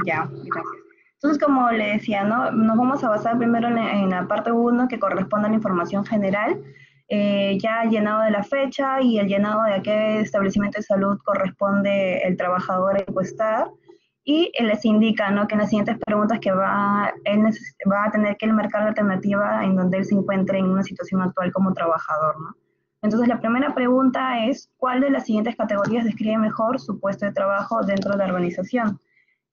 Ya, gracias. Entonces, como le decía, ¿no? Nos vamos a basar primero en la parte 1, que corresponde a la información general, ya el llenado de la fecha y el llenado de a qué establecimiento de salud corresponde el trabajador a encuestar, y les indica, ¿no?, que en las siguientes preguntas que va a tener que él marcar la alternativa en donde él se encuentre en una situación actual como trabajador, ¿no? Entonces, la primera pregunta es, ¿cuál de las siguientes categorías describe mejor su puesto de trabajo dentro de la organización?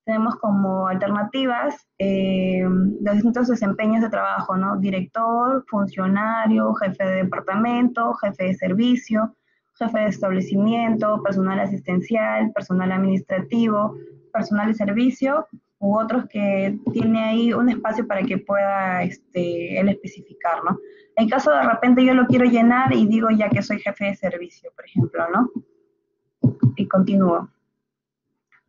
Tenemos como alternativas los distintos desempeños de trabajo, ¿no? Director, funcionario, jefe de departamento, jefe de servicio, jefe de establecimiento, personal asistencial, personal administrativo, personal de servicio, u otros que tiene ahí un espacio para que pueda él especificar, ¿no? En caso de repente yo lo quiero llenar y digo ya que soy jefe de servicio, por ejemplo, ¿no? Y continúo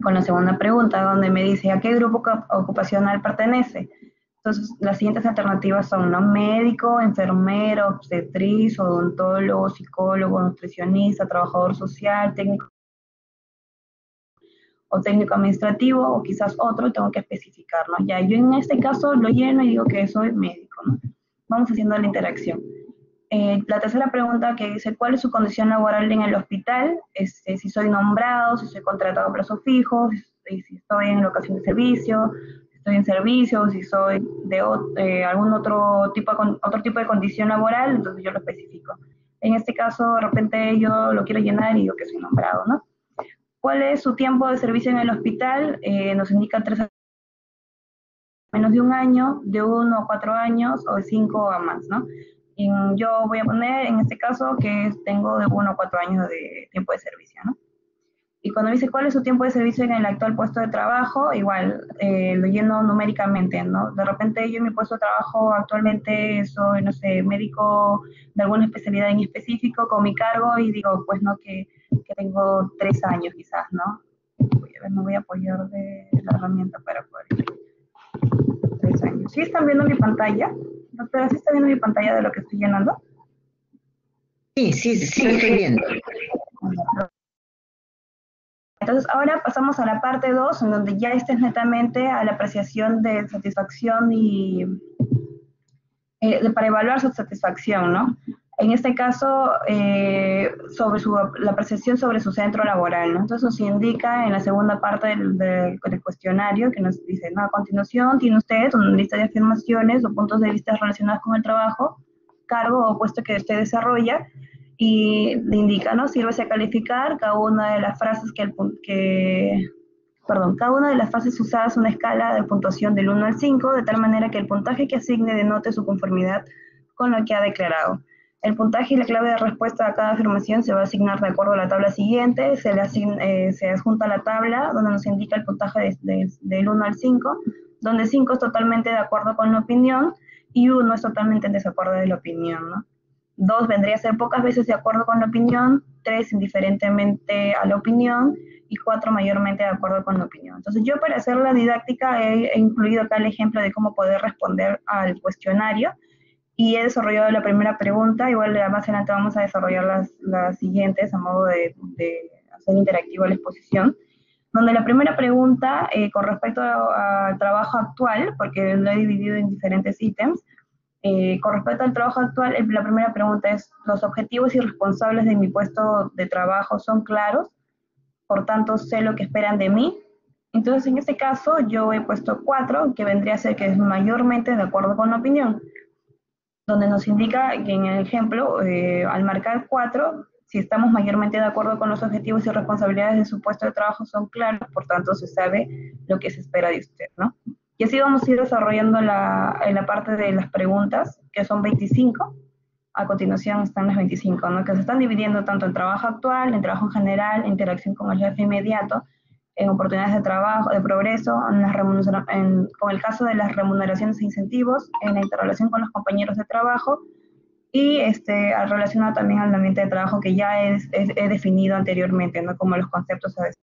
con la segunda pregunta, donde me dice a qué grupo ocupacional pertenece. Entonces, las siguientes alternativas son, ¿no?, médico, enfermero, obstetriz, odontólogo, psicólogo, nutricionista, trabajador social, técnico o técnico administrativo, o quizás otro, tengo que especificar, ¿no? Ya, yo en este caso lo lleno y digo que soy médico, ¿no? Vamos haciendo la interacción. La tercera pregunta que dice, ¿cuál es su condición laboral en el hospital? Si soy nombrado, si soy contratado a plazo fijo, si estoy en locación de servicio, si estoy en servicio, si soy de algún otro tipo de condición laboral, entonces yo lo especifico. En este caso, de repente yo lo quiero llenar y digo que soy nombrado, ¿no? ¿Cuál es su tiempo de servicio en el hospital? Nos indica 3 años, menos de 1 año, de 1 a 4 años o de 5 a más, ¿no? Y yo voy a poner en este caso que tengo de 1 a 4 años de tiempo de servicio, ¿no? Y cuando dice cuál es su tiempo de servicio en el actual puesto de trabajo, igual lo lleno numéricamente, ¿no? De repente yo en mi puesto de trabajo actualmente soy, no sé, médico de alguna especialidad en específico con mi cargo y digo, pues no, que tengo 3 años quizás, ¿no? Voy a ver, me voy a apoyar de la herramienta para poder 3 años. ¿Sí están viendo mi pantalla? Doctora, ¿sí está viendo mi pantalla de lo que estoy llenando?
Sí, lo estoy viendo.
Entonces, ahora pasamos a la parte 2, en donde ya este es netamente a la apreciación de satisfacción y para evaluar su satisfacción, ¿no? En este caso, sobre la apreciación sobre su centro laboral, ¿no? Entonces nos indica en la segunda parte del cuestionario que nos dice, ¿no? A continuación tiene usted una lista de afirmaciones o puntos de vista relacionados con el trabajo, cargo o puesto que usted desarrolla, y le indica, ¿no? Sírvese a calificar cada una de las frases cada una de las frases usadas una escala de puntuación del 1 al 5, de tal manera que el puntaje que asigne denote su conformidad con lo que ha declarado. El puntaje y la clave de respuesta a cada afirmación se va a asignar de acuerdo a la tabla siguiente, se adjunta la tabla donde nos indica el puntaje del 1 al 5, donde 5 es totalmente de acuerdo con la opinión y 1 es totalmente en desacuerdo de la opinión, ¿no? 2 vendría a ser pocas veces de acuerdo con la opinión, 3 indiferentemente a la opinión, y 4 mayormente de acuerdo con la opinión. Entonces yo para hacer la didáctica he incluido acá el ejemplo de cómo poder responder al cuestionario, y he desarrollado la primera pregunta, igual más adelante vamos a desarrollar las siguientes a modo de hacer interactiva la exposición, donde la primera pregunta con respecto al trabajo actual, porque lo he dividido en diferentes ítems, con respecto al trabajo actual, la primera pregunta es, ¿los objetivos y responsables de mi puesto de trabajo son claros? Por tanto, sé lo que esperan de mí. Entonces, en este caso, yo he puesto 4, que vendría a ser que es mayormente de acuerdo con la opinión, donde nos indica que en el ejemplo, al marcar 4, si estamos mayormente de acuerdo con los objetivos y responsabilidades de su puesto de trabajo son claros, por tanto, se sabe lo que se espera de usted, ¿no? Y así vamos a ir desarrollando en la parte de las preguntas, que son 25. A continuación están las 25, ¿no? Que se están dividiendo tanto en trabajo actual, en trabajo en general, interacción con el jefe inmediato, en oportunidades de trabajo, de progreso, con el caso de las remuneraciones e incentivos, en la interrelación con los compañeros de trabajo, y relacionado también al ambiente de trabajo que ya he definido anteriormente, ¿no? Como los conceptos a desarrollar.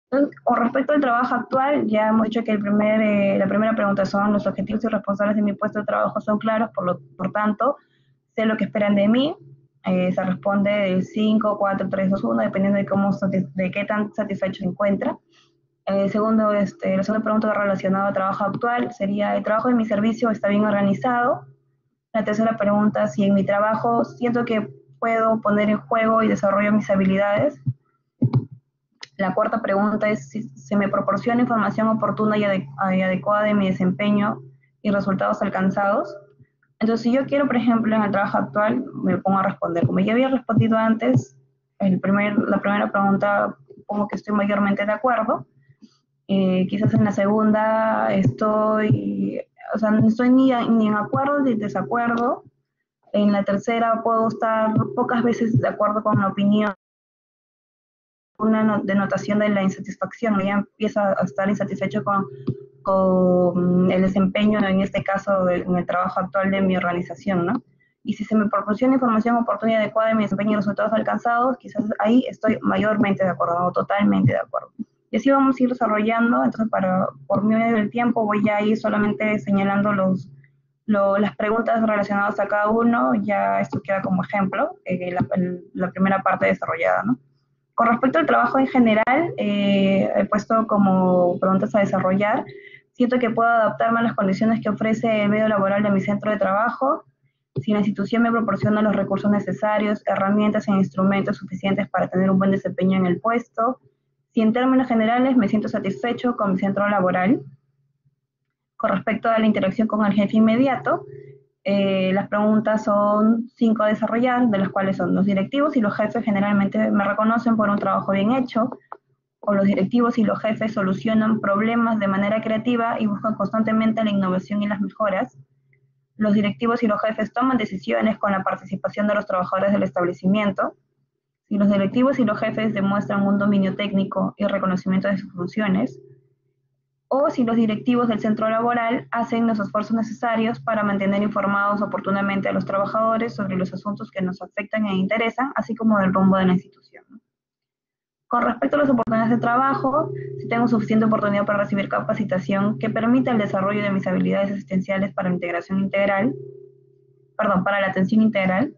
Entonces, con respecto al trabajo actual, ya hemos dicho que la primera pregunta son los objetivos y responsables de mi puesto de trabajo son claros, por tanto, sé lo que esperan de mí. Se responde del 5, 4, 3, 2, 1, dependiendo de qué tan satisfecho se encuentra. La segunda pregunta relacionada al trabajo actual sería, ¿el trabajo de mi servicio está bien organizado? La tercera pregunta, si en mi trabajo siento que puedo poner en juego y desarrollo mis habilidades. La cuarta pregunta es si se me proporciona información oportuna y adecuada de mi desempeño y resultados alcanzados. Entonces, si yo quiero, por ejemplo, en el trabajo actual, me pongo a responder. Como ya había respondido antes, la primera pregunta pongo que estoy mayormente de acuerdo. Quizás en la segunda no estoy ni en acuerdo ni en desacuerdo. En la tercera puedo estar pocas veces de acuerdo con la opinión. Una denotación de la insatisfacción, ya empieza a estar insatisfecho con el desempeño, en este caso, en el trabajo actual de mi organización, ¿no? Y si se me proporciona información oportuna y adecuada de mi desempeño y resultados alcanzados, quizás ahí estoy mayormente de acuerdo, o totalmente de acuerdo. Y así vamos a ir desarrollando. Entonces, por medio del tiempo, voy a ir solamente señalando las preguntas relacionadas a cada uno. Ya esto queda como ejemplo, la primera parte desarrollada, ¿no? Con respecto al trabajo en general, he puesto como preguntas a desarrollar. Siento que puedo adaptarme a las condiciones que ofrece el medio laboral de mi centro de trabajo. Si la institución me proporciona los recursos necesarios, herramientas e instrumentos suficientes para tener un buen desempeño en el puesto. Si en términos generales me siento satisfecho con mi centro laboral. Con respecto a la interacción con el jefe inmediato, Las preguntas son 5 a desarrollar, de las cuales son los directivos y los jefes generalmente me reconocen por un trabajo bien hecho, o los directivos y los jefes solucionan problemas de manera creativa y buscan constantemente la innovación y las mejoras. Los directivos y los jefes toman decisiones con la participación de los trabajadores del establecimiento. Si los directivos y los jefes demuestran un dominio técnico y reconocimiento de sus funciones, o si los directivos del centro laboral hacen los esfuerzos necesarios para mantener informados oportunamente a los trabajadores sobre los asuntos que nos afectan e interesan, así como del rumbo de la institución. Con respecto a las oportunidades de trabajo, si tengo suficiente oportunidad para recibir capacitación que permita el desarrollo de mis habilidades asistenciales para la para la atención integral,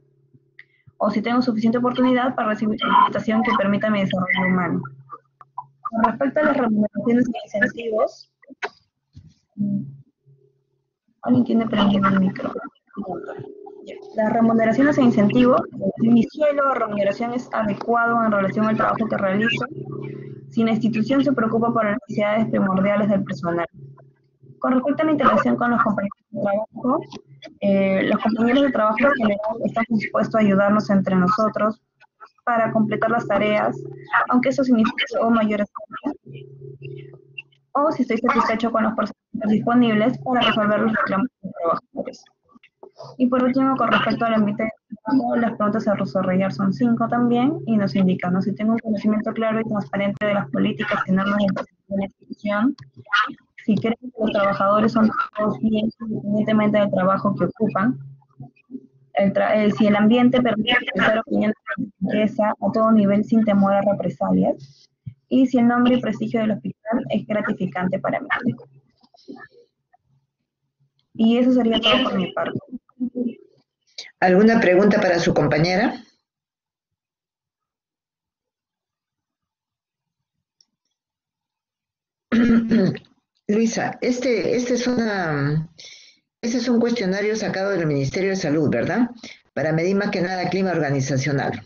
o si tengo suficiente oportunidad para recibir capacitación que permita mi desarrollo humano. Con respecto a las remuneraciones e incentivos, ¿alguien tiene prendido el micro? Las remuneraciones e incentivos, mi sueldo de remuneración es adecuado en relación al trabajo que realizo, si la institución se preocupa por las necesidades primordiales del personal. Con respecto a la interacción con los compañeros de trabajo, los compañeros de trabajo en general están dispuestos a ayudarnos entre nosotros para completar las tareas, aunque eso signifique mayores tareas, o si estoy satisfecho con los procedimientos disponibles para resolver los reclamos de los trabajadores. Y por último, con respecto al ambiente de trabajo, las preguntas a desarrollar son 5 también, y nos indican, ¿no? Si tengo un conocimiento claro y transparente de las políticas y normas de la institución, si creen que los trabajadores son tratados bien independientemente del trabajo que ocupan, si el ambiente permite expresar opiniones de riqueza a todo nivel sin temor a represalias, y si el nombre y prestigio del hospital es gratificante para mí. Y eso sería todo por mi parte.
¿Alguna pregunta para su compañera? Luisa, este es un cuestionario sacado del Ministerio de Salud, ¿verdad? Para medir más que nada clima organizacional.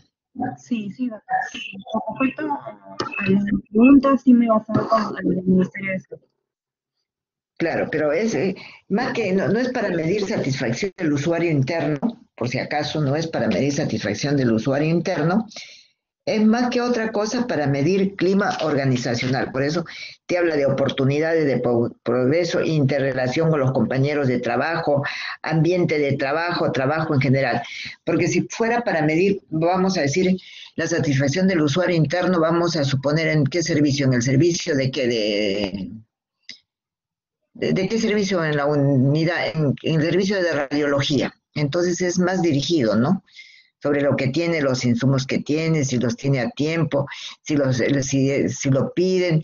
Sí, doctora. Con respecto a las preguntas, sí me basaba con el Ministerio de Salud.
Claro, pero es más que no es para medir satisfacción del usuario interno, por si acaso no es para medir satisfacción del usuario interno, es más que otra cosa para medir clima organizacional. Por eso te habla de oportunidades de progreso, interrelación con los compañeros de trabajo, ambiente de trabajo, trabajo en general. Porque si fuera para medir, vamos a decir, la satisfacción del usuario interno, vamos a suponer en qué servicio, en el servicio de qué, ¿de qué servicio? En la unidad, en el servicio de radiología. Entonces es más dirigido, ¿no? Sobre lo que tiene, los insumos que tiene, si los tiene a tiempo, si lo piden,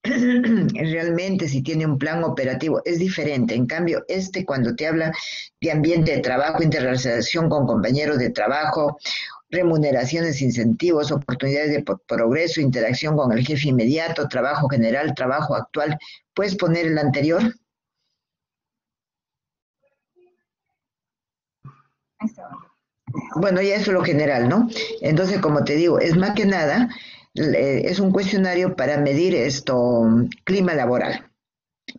realmente si tiene un plan operativo, es diferente. En cambio, cuando te habla de ambiente de trabajo, interrelación con compañeros de trabajo, remuneraciones, incentivos, oportunidades de progreso, interacción con el jefe inmediato, trabajo general, trabajo actual. ¿Puedes poner el anterior?
Ahí está.
Bueno, ya eso es lo general, ¿no? Entonces, como te digo, es más que nada, es un cuestionario para medir clima laboral.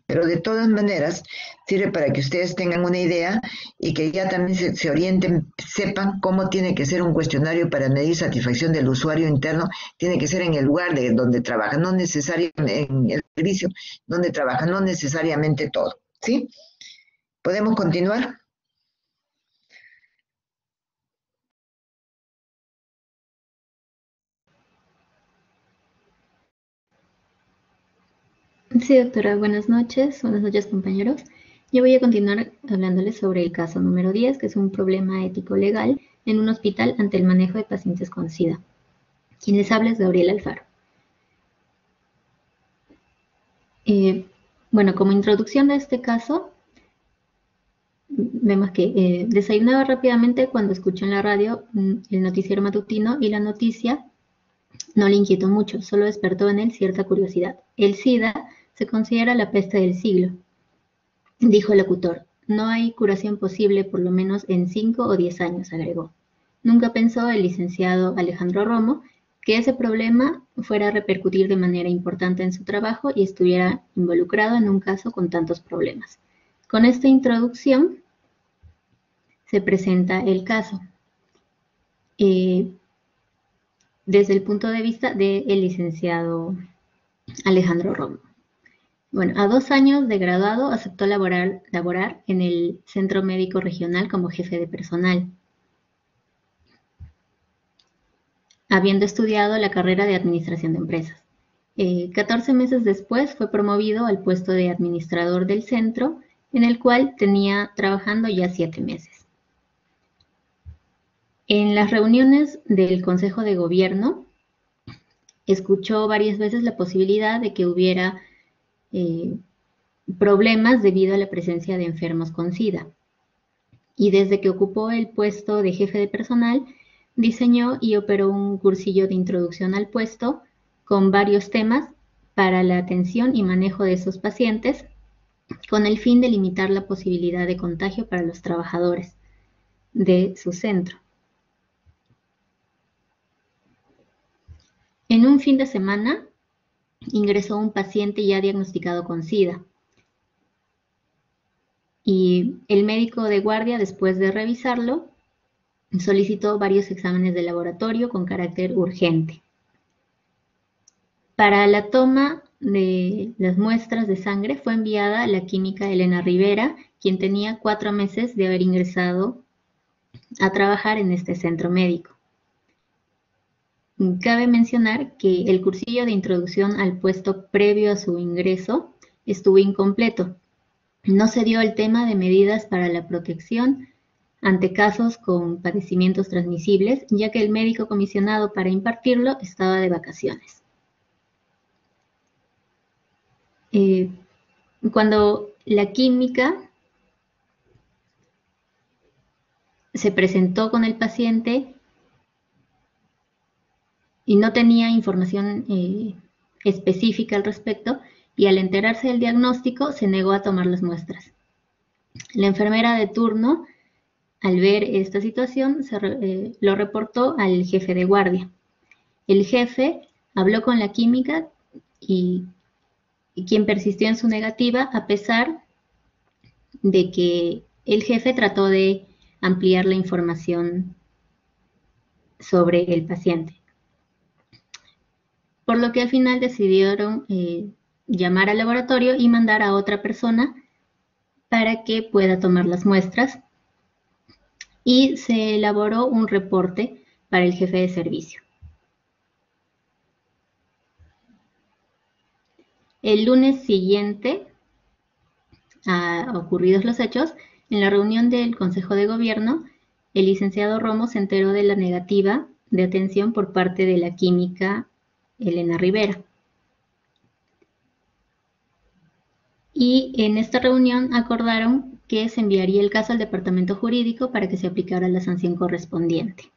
Pero de todas maneras, sirve para que ustedes tengan una idea y que ya también se orienten, sepan cómo tiene que ser un cuestionario para medir satisfacción del usuario interno. Tiene que ser en el lugar de donde trabaja, no necesariamente en el servicio donde trabaja, no necesariamente todo, ¿sí? ¿Podemos continuar?
Sí, doctora, buenas noches compañeros. Yo voy a continuar hablándoles sobre el caso número 10, que es un problema ético-legal en un hospital ante el manejo de pacientes con SIDA. Quien les habla es Gabriela Alfaro. Bueno, como introducción a este caso, vemos que desayunaba rápidamente cuando escuchó en la radio el noticiero matutino y la noticia no le inquietó mucho, solo despertó en él cierta curiosidad. El SIDA se considera la peste del siglo, dijo el locutor. No hay curación posible por lo menos en 5 o 10 años, agregó. Nunca pensó el licenciado Alejandro Romo que ese problema fuera a repercutir de manera importante en su trabajo y estuviera involucrado en un caso con tantos problemas. Con esta introducción, se presenta el caso. Desde el punto de vista del licenciado Alejandro Romo. Bueno, a 2 años de graduado aceptó laborar en el Centro Médico Regional como jefe de personal, habiendo estudiado la carrera de Administración de Empresas. 14 meses después fue promovido al puesto de administrador del centro, en el cual tenía trabajando ya 7 meses. En las reuniones del Consejo de Gobierno, escuchó varias veces la posibilidad de que hubiera problemas debido a la presencia de enfermos con SIDA. Y desde que ocupó el puesto de jefe de personal, diseñó y operó un cursillo de introducción al puesto con varios temas para la atención y manejo de esos pacientes, con el fin de limitar la posibilidad de contagio para los trabajadores de su centro. En un fin de semana, ingresó un paciente ya diagnosticado con SIDA. Y el médico de guardia, después de revisarlo, solicitó varios exámenes de laboratorio con carácter urgente. Para la toma de las muestras de sangre fue enviada la química Elena Rivera, quien tenía 4 meses de haber ingresado a trabajar en este centro médico. Cabe mencionar que el cursillo de introducción al puesto previo a su ingreso estuvo incompleto. No se dio el tema de medidas para la protección ante casos con padecimientos transmisibles, ya que el médico comisionado para impartirlo estaba de vacaciones. Cuando la química se presentó con el paciente y no tenía información específica al respecto, y al enterarse del diagnóstico se negó a tomar las muestras. La enfermera de turno, al ver esta situación, lo reportó al jefe de guardia. El jefe habló con la química y quien persistió en su negativa, a pesar de que el jefe trató de ampliar la información sobre el paciente. Por lo que al final decidieron llamar al laboratorio y mandar a otra persona para que pueda tomar las muestras, y se elaboró un reporte para el jefe de servicio. El lunes siguiente a ocurridos los hechos, en la reunión del Consejo de Gobierno, el licenciado Romo se enteró de la negativa de atención por parte de la química Elena Rivera. Y en esta reunión acordaron que se enviaría el caso al departamento jurídico para que se aplicara la sanción correspondiente.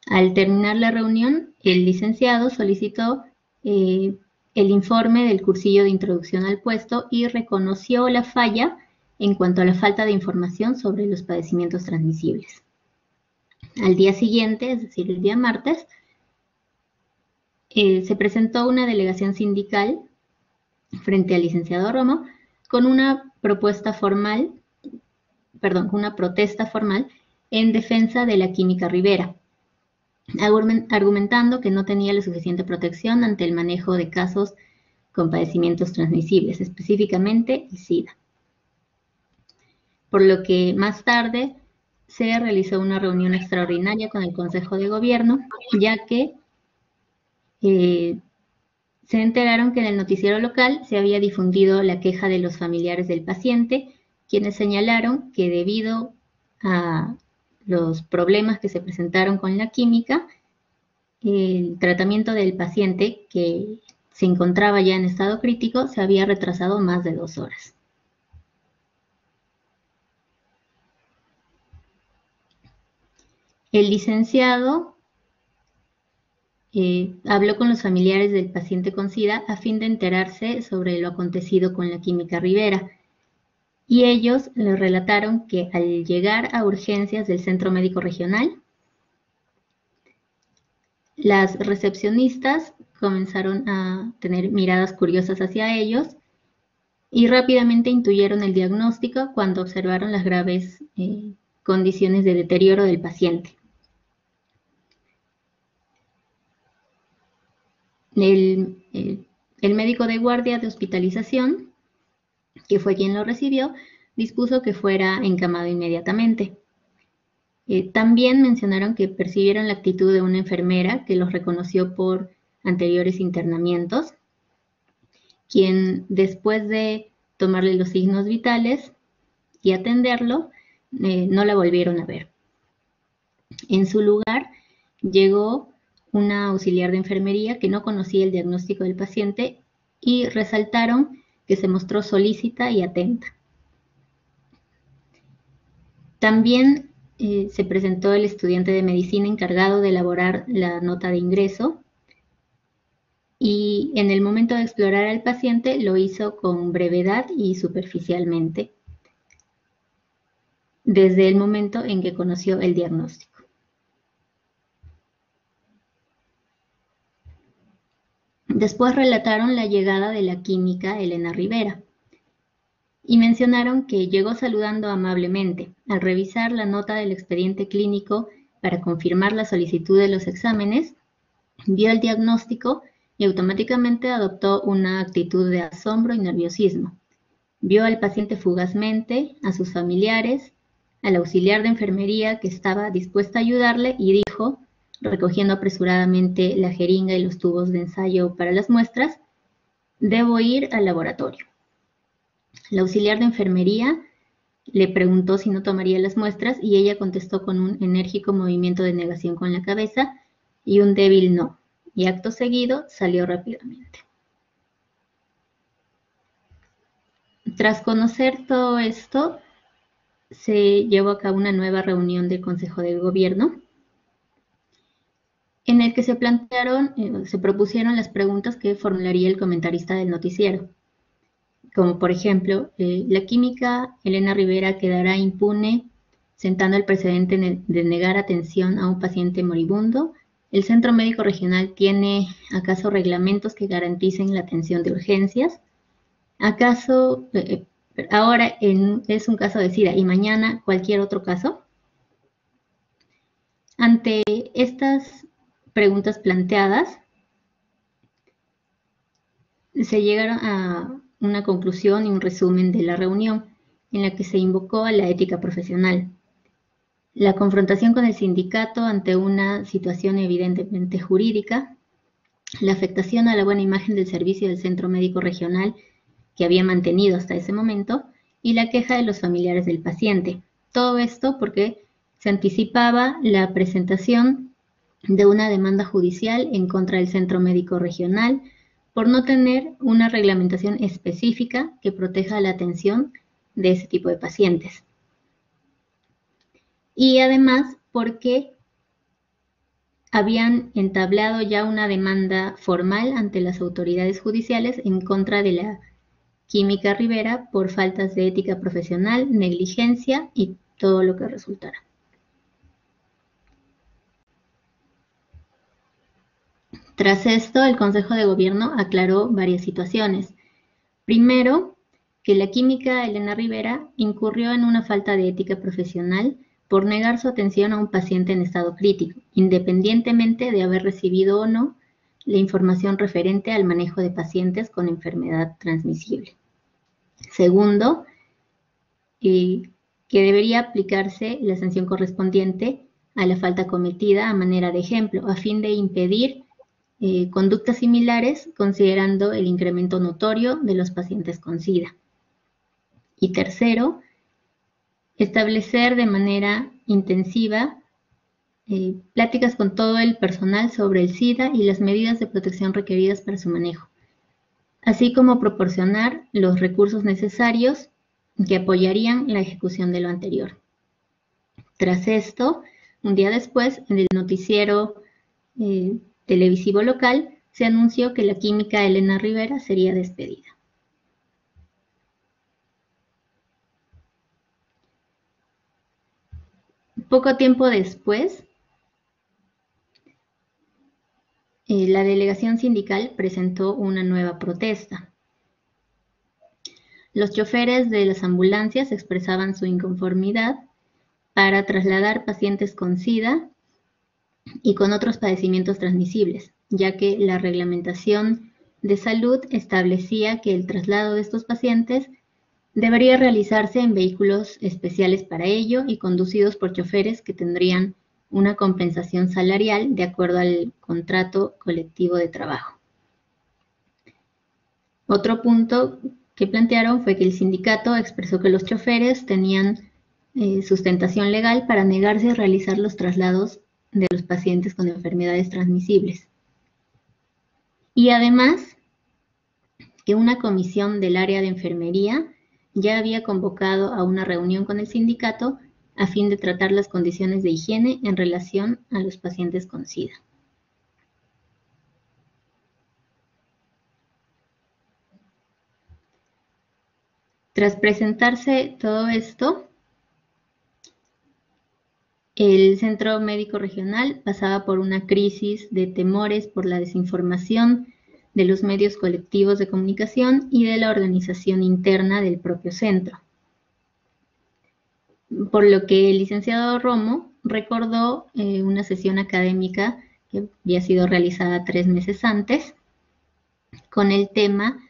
Al terminar la reunión, el licenciado solicitó el informe del cursillo de introducción al puesto y reconoció la falla en cuanto a la falta de información sobre los padecimientos transmisibles. Al día siguiente, es decir, el día martes, se presentó una delegación sindical frente al licenciado Romo con una protesta formal en defensa de la química Rivera, argumentando que no tenía la suficiente protección ante el manejo de casos con padecimientos transmisibles, específicamente el SIDA. Por lo que más tarde se realizó una reunión extraordinaria con el Consejo de Gobierno, ya que se enteraron que en el noticiero local se había difundido la queja de los familiares del paciente, quienes señalaron que debido a los problemas que se presentaron con la química, el tratamiento del paciente, que se encontraba ya en estado crítico, se había retrasado más de 2 horas. El licenciado habló con los familiares del paciente con SIDA a fin de enterarse sobre lo acontecido con la química Rivera, y ellos le relataron que al llegar a urgencias del Centro Médico Regional, las recepcionistas comenzaron a tener miradas curiosas hacia ellos y rápidamente intuyeron el diagnóstico cuando observaron las graves condiciones de deterioro del paciente. El médico de guardia de hospitalización, que fue quien lo recibió, dispuso que fuera encamado inmediatamente. También mencionaron que percibieron la actitud de una enfermera que los reconoció por anteriores internamientos, quien después de tomarle los signos vitales y atenderlo, no la volvieron a ver. En su lugar llegó una auxiliar de enfermería que no conocía el diagnóstico del paciente y resaltaron que se mostró solícita y atenta. También se presentó el estudiante de medicina encargado de elaborar la nota de ingreso y en el momento de explorar al paciente lo hizo con brevedad y superficialmente, desde el momento en que conoció el diagnóstico. Después relataron la llegada de la química Elena Rivera y mencionaron que llegó saludando amablemente. Al revisar la nota del expediente clínico para confirmar la solicitud de los exámenes, vio el diagnóstico y automáticamente adoptó una actitud de asombro y nerviosismo. Vio al paciente fugazmente, a sus familiares, al auxiliar de enfermería que estaba dispuesta a ayudarle y dijo, recogiendo apresuradamente la jeringa y los tubos de ensayo para las muestras, «Debo ir al laboratorio». La auxiliar de enfermería le preguntó si no tomaría las muestras y ella contestó con un enérgico movimiento de negación con la cabeza y un débil no, y acto seguido salió rápidamente. Tras conocer todo esto, se llevó a cabo una nueva reunión del Consejo de Gobierno en el que se propusieron las preguntas que formularía el comentarista del noticiero. Como por ejemplo, la química Elena Rivera quedará impune sentando el precedente de negar atención a un paciente moribundo. ¿El Centro Médico Regional tiene acaso reglamentos que garanticen la atención de urgencias? ¿Acaso ahora es un caso de SIDA y mañana cualquier otro caso? Ante estas preguntas planteadas, se llegaron a una conclusión y un resumen de la reunión en la que se invocó a la ética profesional. La confrontación con el sindicato ante una situación evidentemente jurídica, la afectación a la buena imagen del servicio del Centro Médico Regional que había mantenido hasta ese momento y la queja de los familiares del paciente. Todo esto porque se anticipaba la presentación de una demanda judicial en contra del Centro Médico Regional por no tener una reglamentación específica que proteja la atención de ese tipo de pacientes. Y además porque habían entablado ya una demanda formal ante las autoridades judiciales en contra de la química Rivera por faltas de ética profesional, negligencia y todo lo que resultara. Tras esto, el Consejo de Gobierno aclaró varias situaciones. Primero, que la química Elena Rivera incurrió en una falta de ética profesional por negar su atención a un paciente en estado crítico, independientemente de haber recibido o no la información referente al manejo de pacientes con enfermedad transmisible. Segundo, que debería aplicarse la sanción correspondiente a la falta cometida a manera de ejemplo, a fin de impedir conductas similares, considerando el incremento notorio de los pacientes con SIDA. Y tercero, establecer de manera intensiva pláticas con todo el personal sobre el SIDA y las medidas de protección requeridas para su manejo, así como proporcionar los recursos necesarios que apoyarían la ejecución de lo anterior. Tras esto, un día después, en el noticiero televisivo local, se anunció que la química Elena Rivera sería despedida. Poco tiempo después, la delegación sindical presentó una nueva protesta. Los choferes de las ambulancias expresaban su inconformidad para trasladar pacientes con SIDA y con otros padecimientos transmisibles, ya que la reglamentación de salud establecía que el traslado de estos pacientes debería realizarse en vehículos especiales para ello y conducidos por choferes que tendrían una compensación salarial de acuerdo al contrato colectivo de trabajo. Otro punto que plantearon fue que el sindicato expresó que los choferes tenían sustentación legal para negarse a realizar los traslados de los pacientes con enfermedades transmisibles. Y además, que una comisión del área de enfermería ya había convocado a una reunión con el sindicato a fin de tratar las condiciones de higiene en relación a los pacientes con SIDA. Tras presentarse todo esto, el Centro Médico Regional pasaba por una crisis de temores por la desinformación de los medios colectivos de comunicación y de la organización interna del propio centro. Por lo que el licenciado Romo recordó una sesión académica que había sido realizada 3 meses antes con el tema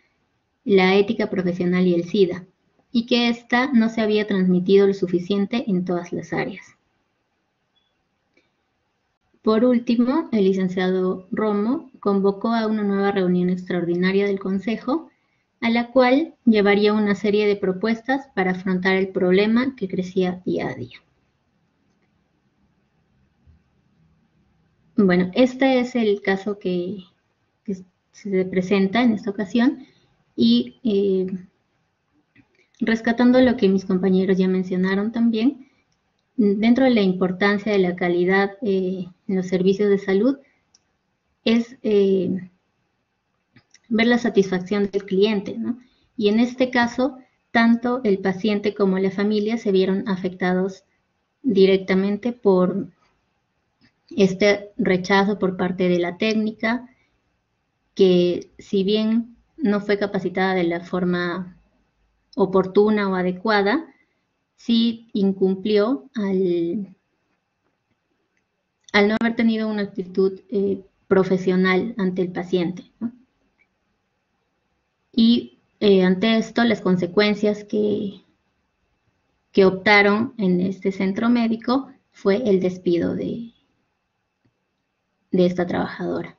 la ética profesional y el SIDA, y que ésta no se había transmitido lo suficiente en todas las áreas. Por último, el licenciado Romo convocó a una nueva reunión extraordinaria del Consejo, a la cual llevaría una serie de propuestas para afrontar el problema que crecía día a día. Bueno, este es el caso que se presenta en esta ocasión y rescatando lo que mis compañeros ya mencionaron también, dentro de la importancia de la calidad en los servicios de salud es ver la satisfacción del cliente, ¿no? Y en este caso, tanto el paciente como la familia se vieron afectados directamente por este rechazo por parte de la técnica, que si bien no fue capacitada de la forma oportuna o adecuada, sí incumplió al no haber tenido una actitud profesional ante el paciente, ¿no? Y ante esto, las consecuencias que optaron en este centro médico fue el despido de esta trabajadora.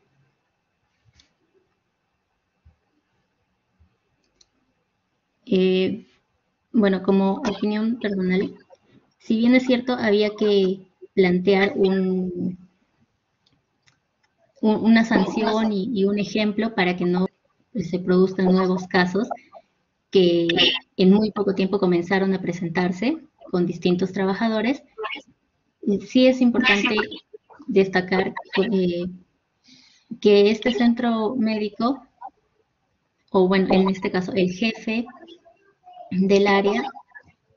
Bueno, como opinión personal, si bien es cierto, había que plantear una sanción y un ejemplo para que no se produzcan nuevos casos que en muy poco tiempo comenzaron a presentarse con distintos trabajadores. Sí es importante destacar que este centro médico, o bueno, en este caso el jefe del área,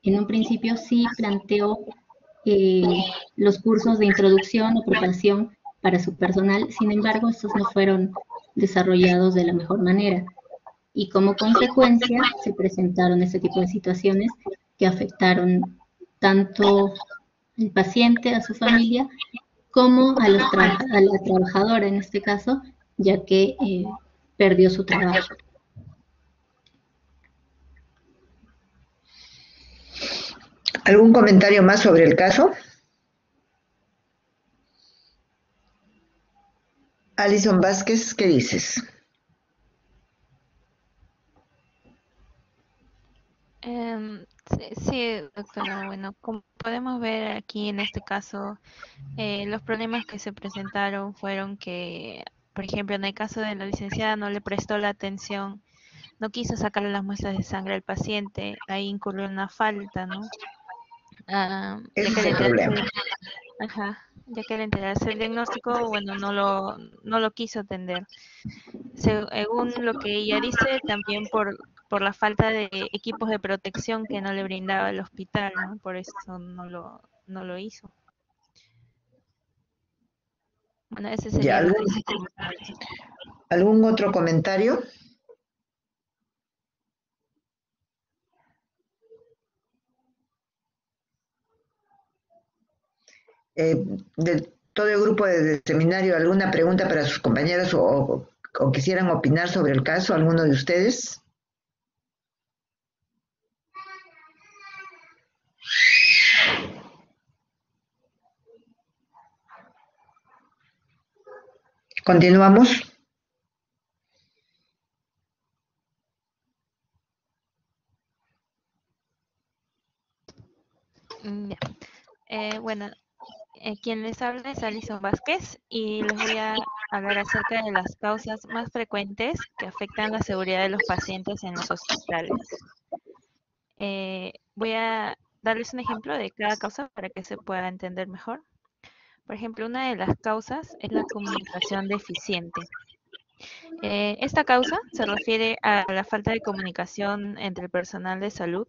en un principio sí planteó los cursos de introducción o preparación para su personal, sin embargo, estos no fueron desarrollados de la mejor manera. Y como consecuencia se presentaron este tipo de situaciones que afectaron tanto al paciente, a su familia, como a la trabajadora en este caso, ya que perdió su trabajo.
¿Algún comentario más sobre el caso? Alison Vázquez, ¿qué dices?
Sí, doctora. Bueno, como podemos ver aquí en este caso, los problemas que se presentaron fueron que, por ejemplo, en el caso de la licenciada no le prestó la atención, no quiso sacarle las muestras de sangre al paciente, ahí incurrió en una falta, ¿no?
Ese es el problema.
Ya que al enterarse del diagnóstico, bueno, no lo quiso atender. Según lo que ella dice, también por la falta de equipos de protección que no le brindaba el hospital, ¿no? Por eso no lo hizo. Bueno, ese sería lo que dice.
¿Algún otro comentario? De todo el grupo de seminario, ¿alguna pregunta para sus compañeros o quisieran opinar sobre el caso, alguno de ustedes? Continuamos.
Ya. Bueno, quien les habla es Alison Vázquez y les voy a hablar acerca de las causas más frecuentes que afectan la seguridad de los pacientes en los hospitales. Voy a darles un ejemplo de cada causa para que se pueda entender mejor. Por ejemplo, una de las causas es la comunicación deficiente. Esta causa se refiere a la falta de comunicación entre el personal de salud.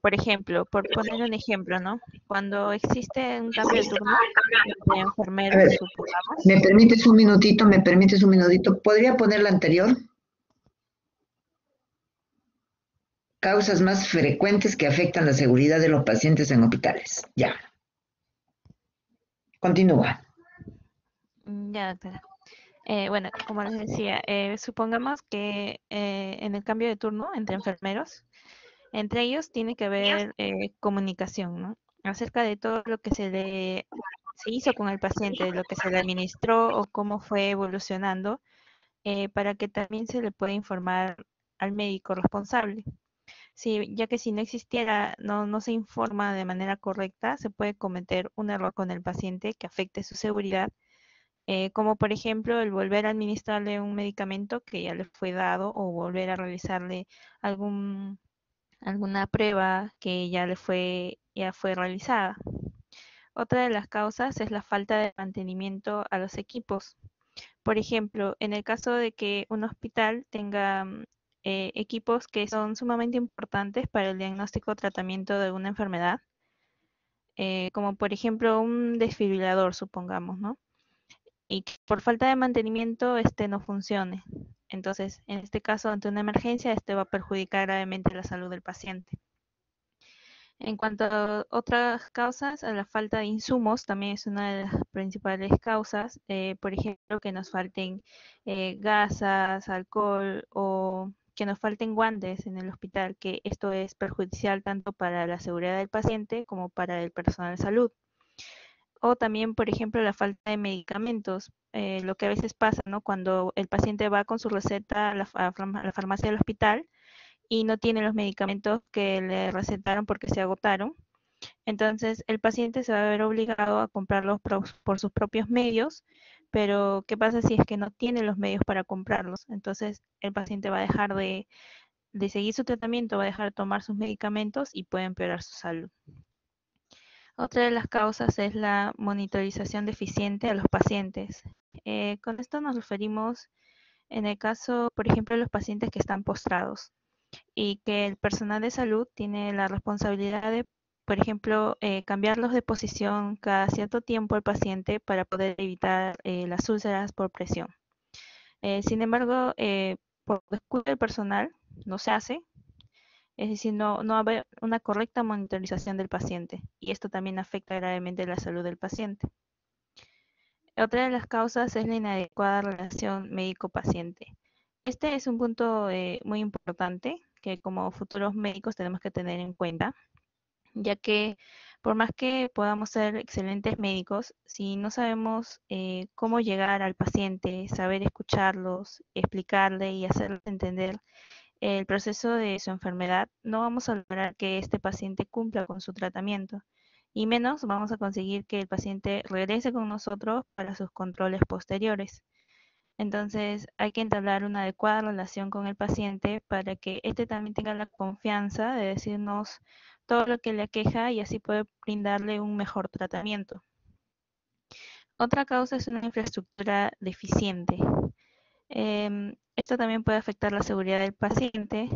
Por ejemplo, por poner un ejemplo, ¿no? Cuando existe un cambio de turno entre
A
enfermeros,
ver,
supongamos.
¿me permites un minutito? ¿Me permites un minutito? ¿Podría poner la anterior? Causas más frecuentes que afectan la seguridad de los pacientes en hospitales. Ya. Continúa.
Ya, doctora. Bueno, como les decía, supongamos que en el cambio de turno entre enfermeros, entre ellos tiene que haber comunicación, ¿no? Acerca de todo lo que se hizo con el paciente, de lo que se le administró o cómo fue evolucionando, para que también se le pueda informar al médico responsable. Sí, ya que si no existiera, no se informa de manera correcta, se puede cometer un error con el paciente que afecte su seguridad, como por ejemplo el volver a administrarle un medicamento que ya le fue dado o volver a realizarle algún, alguna prueba que ya fue realizada. Otra de las causas es la falta de mantenimiento a los equipos. Por ejemplo, en el caso de que un hospital tenga equipos que son sumamente importantes para el diagnóstico o tratamiento de una enfermedad, como por ejemplo un desfibrilador, supongamos, ¿no? Y que por falta de mantenimiento este no funcione. Entonces, en este caso, ante una emergencia, este va a perjudicar gravemente la salud del paciente. En cuanto a otras causas, a la falta de insumos también es una de las principales causas. Por ejemplo, que nos falten gasas, alcohol o que nos falten guantes en el hospital, que esto es perjudicial tanto para la seguridad del paciente como para el personal de salud. O también, por ejemplo, la falta de medicamentos, lo que a veces pasa, ¿no? Cuando el paciente va con su receta a la farmacia del hospital y no tiene los medicamentos que le recetaron porque se agotaron. Entonces, el paciente se va a ver obligado a comprarlos por sus propios medios, pero ¿qué pasa si es que no tiene los medios para comprarlos? Entonces, el paciente va a dejar de seguir su tratamiento, va a dejar de tomar sus medicamentos y puede empeorar su salud. Otra de las causas es la monitorización deficiente a los pacientes. Con esto nos referimos en el caso, por ejemplo, de los pacientes que están postrados y que el personal de salud tiene la responsabilidad de, por ejemplo, cambiarlos de posición cada cierto tiempo al paciente para poder evitar las úlceras por presión. Sin embargo, por descuido del personal no se hace, es decir, no hay una correcta monitorización del paciente y esto también afecta gravemente la salud del paciente. Otra de las causas es la inadecuada relación médico-paciente. Este es un punto muy importante que como futuros médicos tenemos que tener en cuenta, ya que por más que podamos ser excelentes médicos, si no sabemos cómo llegar al paciente, saber escucharlos, explicarle y hacerles entender el proceso de su enfermedad, no vamos a lograr que este paciente cumpla con su tratamiento y menos vamos a conseguir que el paciente regrese con nosotros para sus controles posteriores. Entonces hay que entablar una adecuada relación con el paciente para que éste también tenga la confianza de decirnos todo lo que le aqueja y así poder brindarle un mejor tratamiento. Otra causa es una infraestructura deficiente. Esto también puede afectar la seguridad del paciente.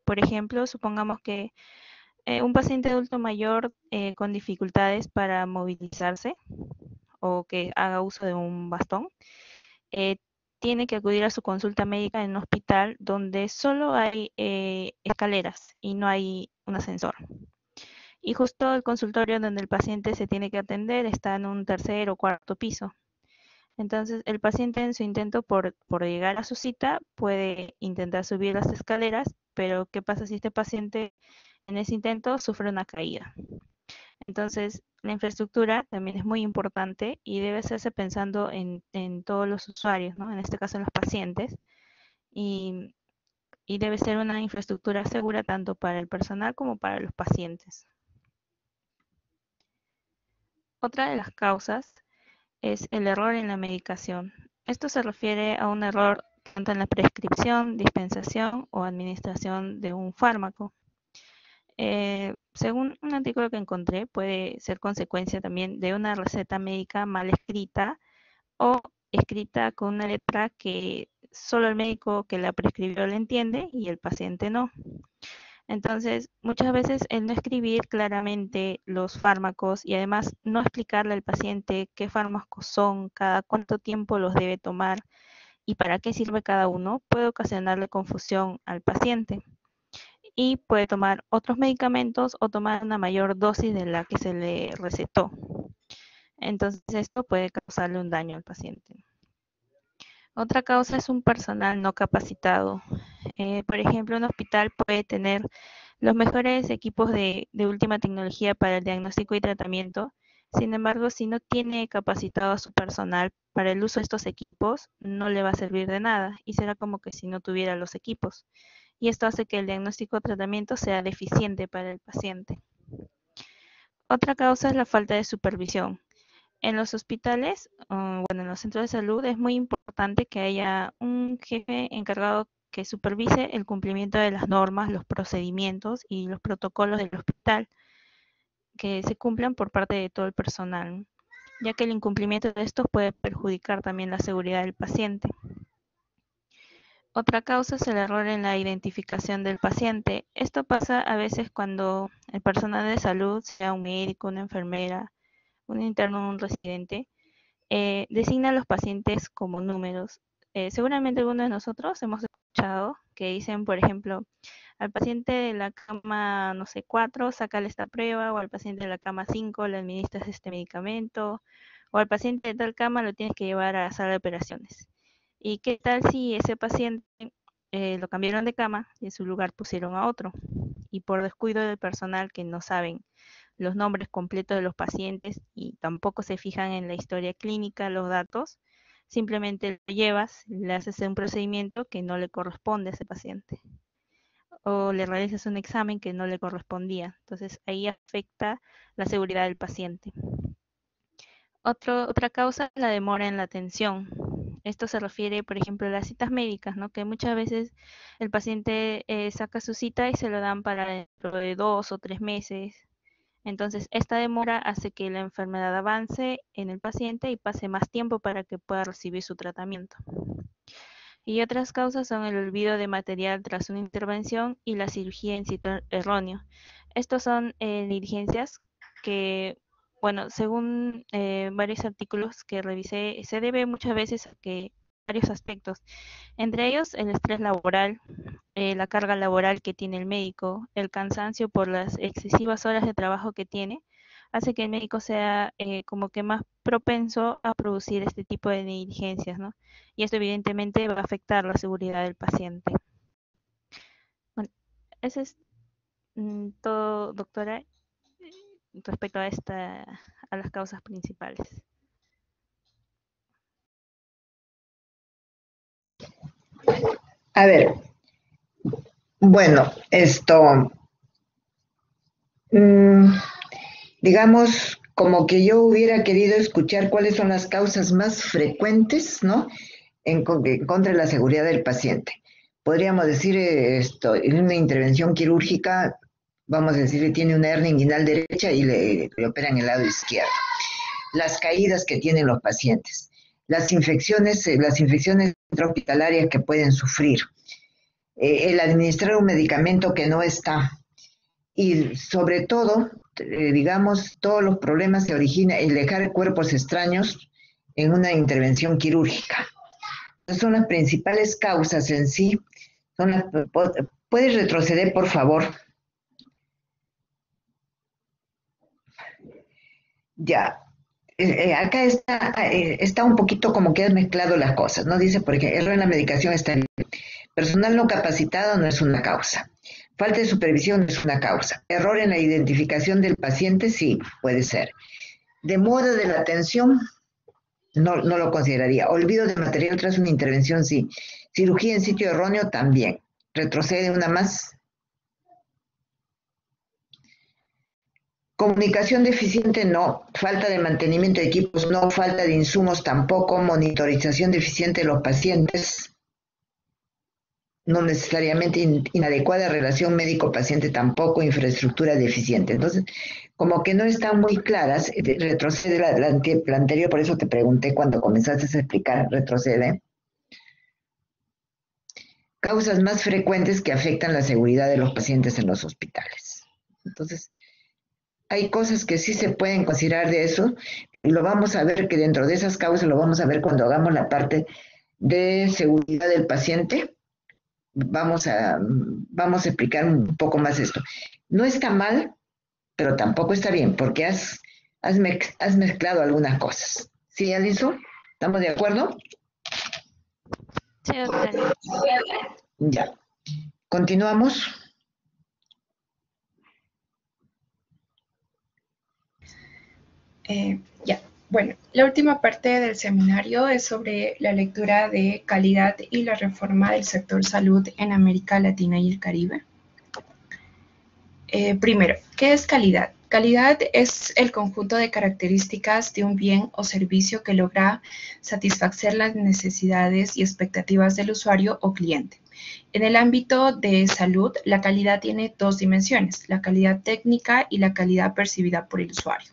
Por ejemplo, supongamos que un paciente adulto mayor con dificultades para movilizarse o que haga uso de un bastón, tiene que acudir a su consulta médica en un hospital donde solo hay escaleras y no hay un ascensor. y justo el consultorio donde el paciente se tiene que atender está en un tercer o cuarto piso. Entonces, el paciente en su intento por llegar a su cita puede intentar subir las escaleras, pero ¿qué pasa si este paciente en ese intento sufre una caída? Entonces, la infraestructura también es muy importante y debe hacerse pensando en todos los usuarios, ¿no? En este caso en los pacientes, y, y debe ser una infraestructura segura tanto para el personal como para los pacientes. Otra de las causas es el error en la medicación. Esto se refiere a un error tanto en la prescripción, dispensación o administración de un fármaco. Según un artículo que encontré, puede ser consecuencia también de una receta médica mal escrita o escrita con una letra que solo el médico que la prescribió la entiende y el paciente no. Entonces, muchas veces el no escribir claramente los fármacos y además no explicarle al paciente qué fármacos son, cada cuánto tiempo los debe tomar y para qué sirve cada uno, puede ocasionarle confusión al paciente y puede tomar otros medicamentos o tomar una mayor dosis de la que se le recetó. Entonces, esto puede causarle un daño al paciente. Otra causa es un personal no capacitado. Por ejemplo, un hospital puede tener los mejores equipos de última tecnología para el diagnóstico y tratamiento. Sin embargo, si no tiene capacitado a su personal para el uso de estos equipos, no le va a servir de nada y será como que si no tuviera los equipos. Y esto hace que el diagnóstico o tratamiento sea deficiente para el paciente. Otra causa es la falta de supervisión. En los hospitales, en los centros de salud es muy importante que haya un jefe encargado que supervise el cumplimiento de las normas, los procedimientos y los protocolos del hospital, que se cumplan por parte de todo el personal, ya que el incumplimiento de estos puede perjudicar también la seguridad del paciente. Otra causa es el error en la identificación del paciente. Esto pasa a veces cuando el personal de salud, sea un médico, una enfermera, un interno o un residente, designa a los pacientes como números. Seguramente algunos de nosotros hemos escuchado que dicen, por ejemplo, al paciente de la cama, no sé, 4, sácale esta prueba, o al paciente de la cama 5 le administras este medicamento, o al paciente de tal cama lo tienes que llevar a la sala de operaciones. ¿Y qué tal si ese paciente lo cambiaron de cama y en su lugar pusieron a otro? Y por descuido del personal que no saben los nombres completos de los pacientes y tampoco se fijan en la historia clínica, los datos, simplemente lo llevas, le haces un procedimiento que no le corresponde a ese paciente o le realizas un examen que no le correspondía. Entonces ahí afecta la seguridad del paciente. Otra causa es la demora en la atención. Esto se refiere, por ejemplo, a las citas médicas, ¿no? Que muchas veces el paciente saca su cita y se lo dan para dentro de 2 o 3 meses. Entonces, esta demora hace que la enfermedad avance en el paciente y pase más tiempo para que pueda recibir su tratamiento. Y otras causas son el olvido de material tras una intervención y la cirugía en sitio erróneo. Estos son negligencias que, bueno, según varios artículos que revisé, se debe muchas veces a que varios aspectos, entre ellos el estrés laboral, la carga laboral que tiene el médico, el cansancio por las excesivas horas de trabajo que tiene, hace que el médico sea como que más propenso a producir este tipo de negligencias, ¿no? Y esto evidentemente va a afectar la seguridad del paciente. Bueno, eso es todo, doctora, respecto a las causas principales.
A ver, bueno, digamos, como que yo hubiera querido escuchar cuáles son las causas más frecuentes, ¿no? En contra de la seguridad del paciente. Podríamos decir en una intervención quirúrgica, vamos a decir que tiene una hernia inguinal derecha y le operan el lado izquierdo. Las caídas que tienen los pacientes, las infecciones intrahospitalarias que pueden sufrir, el administrar un medicamento que no está, y sobre todo, digamos, todos los problemas se originan el dejar cuerpos extraños en una intervención quirúrgica. Son las principales causas en sí. ¿Puedes retroceder, por favor? Ya. Acá está un poquito como que has mezclado las cosas, ¿no? Dice, por ejemplo, error en la medicación está bien. Personal no capacitado no es una causa. Falta de supervisión no es una causa. Error en la identificación del paciente, sí, puede ser. Demora de la atención, no lo consideraría. Olvido de material tras una intervención, sí. Cirugía en sitio erróneo, también. Retrocede una más. Comunicación deficiente, no. Falta de mantenimiento de equipos, no. Falta de insumos, tampoco. Monitorización deficiente de los pacientes, no necesariamente. Inadecuada relación médico-paciente, tampoco. Infraestructura deficiente. Entonces, como que no están muy claras. Retrocede la anterior, por eso te pregunté cuando comenzaste a explicar, retrocede. Causas más frecuentes que afectan la seguridad de los pacientes en los hospitales. Entonces, hay cosas que sí se pueden considerar de eso, y lo vamos a ver que dentro de esas causas lo vamos a ver cuando hagamos la parte de seguridad del paciente. Vamos a explicar un poco más esto. No está mal, pero tampoco está bien, porque has mezclado algunas cosas. ¿Sí, Alison? ¿Estamos de acuerdo?
Sí, doctora.
Ya. Continuamos.
Ya, bueno, la última parte del seminario es sobre la lectura de calidad y la reforma del sector salud en América Latina y el Caribe. Primero, ¿qué es calidad? Calidad es el conjunto de características de un bien o servicio que logra satisfacer las necesidades y expectativas del usuario o cliente. En el ámbito de salud, la calidad tiene dos dimensiones, la calidad técnica y la calidad percibida por el usuario.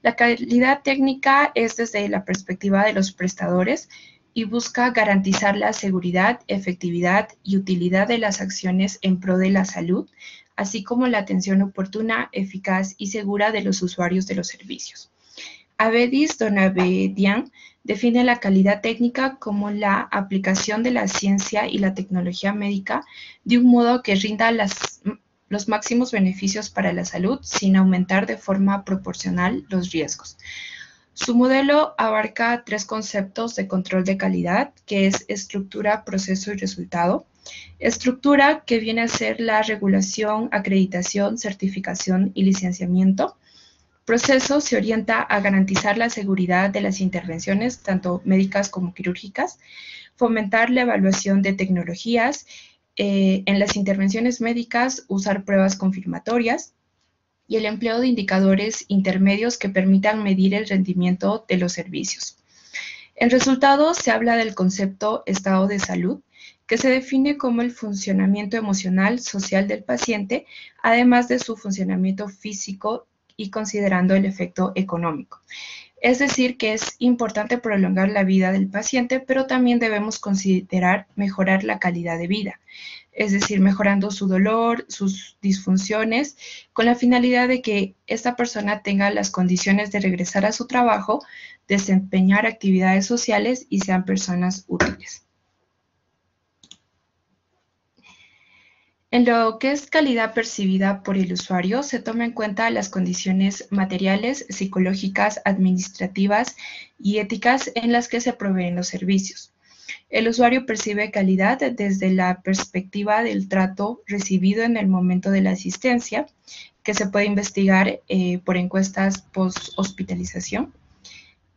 La calidad técnica es desde la perspectiva de los prestadores y busca garantizar la seguridad, efectividad y utilidad de las acciones en pro de la salud, así como la atención oportuna, eficaz y segura de los usuarios de los servicios. Avedis Donabedian define la calidad técnica como la aplicación de la ciencia y la tecnología médica de un modo que rinda los máximos beneficios para la salud sin aumentar de forma proporcional los riesgos. Su modelo abarca tres conceptos de control de calidad, que es estructura, proceso y resultado. Estructura, que viene a ser la regulación, acreditación, certificación y licenciamiento. Proceso se orienta a garantizar la seguridad de las intervenciones, tanto médicas como quirúrgicas, fomentar la evaluación de tecnologías, en las intervenciones médicas usar pruebas confirmatorias y el empleo de indicadores intermedios que permitan medir el rendimiento de los servicios. En resultado, se habla del concepto estado de salud, que se define como el funcionamiento emocional, social del paciente, además de su funcionamiento físico y considerando el efecto económico. Es decir, que es importante prolongar la vida del paciente, pero también debemos considerar mejorar la calidad de vida, es decir, mejorando su dolor, sus disfunciones, con la finalidad de que esta persona tenga las condiciones de regresar a su trabajo, desempeñar actividades sociales y sean personas útiles. En lo que es calidad percibida por el usuario, se toma en cuenta las condiciones materiales, psicológicas, administrativas y éticas en las que se proveen los servicios. El usuario percibe calidad desde la perspectiva del trato recibido en el momento de la asistencia, que se puede investigar por encuestas post-hospitalización,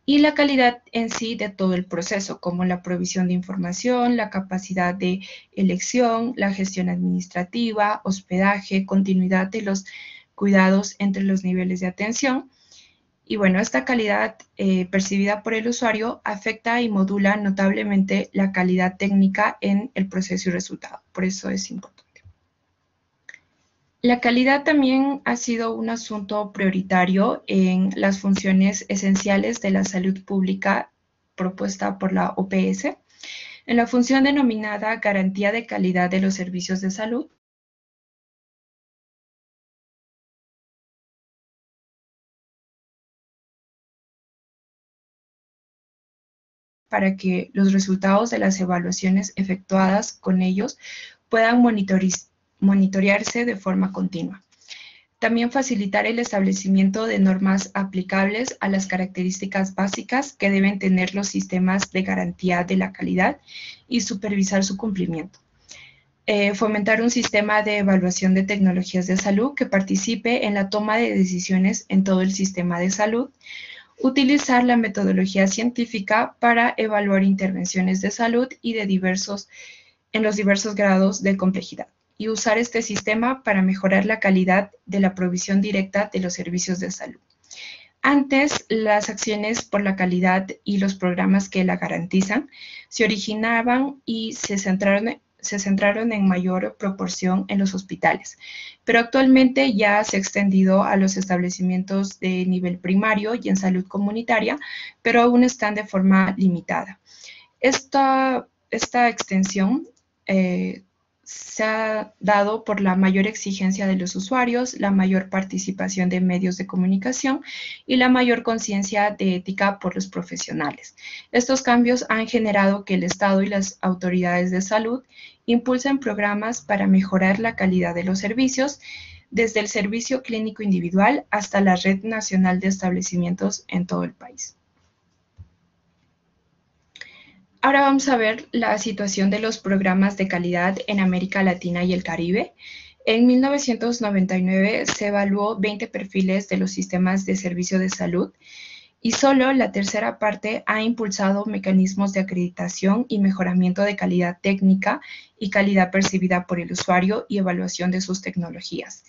y la calidad en sí de todo el proceso, como la provisión de información, la capacidad de elección, la gestión administrativa, hospedaje, continuidad de los cuidados entre los niveles de atención. Y bueno, esta calidad percibida por el usuario afecta y modula notablemente la calidad técnica en el proceso y resultado. Por eso es importante. La calidad también ha sido un asunto prioritario en las funciones esenciales de la salud pública propuesta por la OPS. En la función denominada garantía de calidad de los servicios de salud, para que los resultados de las evaluaciones efectuadas con ellos puedan monitorearse de forma continua. También facilitar el establecimiento de normas aplicables a las características básicas que deben tener los sistemas de garantía de la calidad y supervisar su cumplimiento. Fomentar un sistema de evaluación de tecnologías de salud que participe en la toma de decisiones en todo el sistema de salud. Utilizar la metodología científica para evaluar intervenciones de salud y en los diversos grados de complejidad. Y usar este sistema para mejorar la calidad de la provisión directa de los servicios de salud. Antes, las acciones por la calidad y los programas que la garantizan se originaban y se centraron en mayor proporción en los hospitales, pero actualmente ya se ha extendido a los establecimientos de nivel primario y en salud comunitaria, pero aún están de forma limitada. Esta extensión se ha dado por la mayor exigencia de los usuarios, la mayor participación de medios de comunicación y la mayor conciencia de ética por los profesionales. Estos cambios han generado que el Estado y las autoridades de salud impulsen programas para mejorar la calidad de los servicios, desde el servicio clínico individual hasta la red nacional de establecimientos en todo el país. Ahora vamos a ver la situación de los programas de calidad en América Latina y el Caribe. En 1999 se evaluó 20 perfiles de los sistemas de servicio de salud y solo la tercera parte ha impulsado mecanismos de acreditación y mejoramiento de calidad técnica y calidad percibida por el usuario y evaluación de sus tecnologías.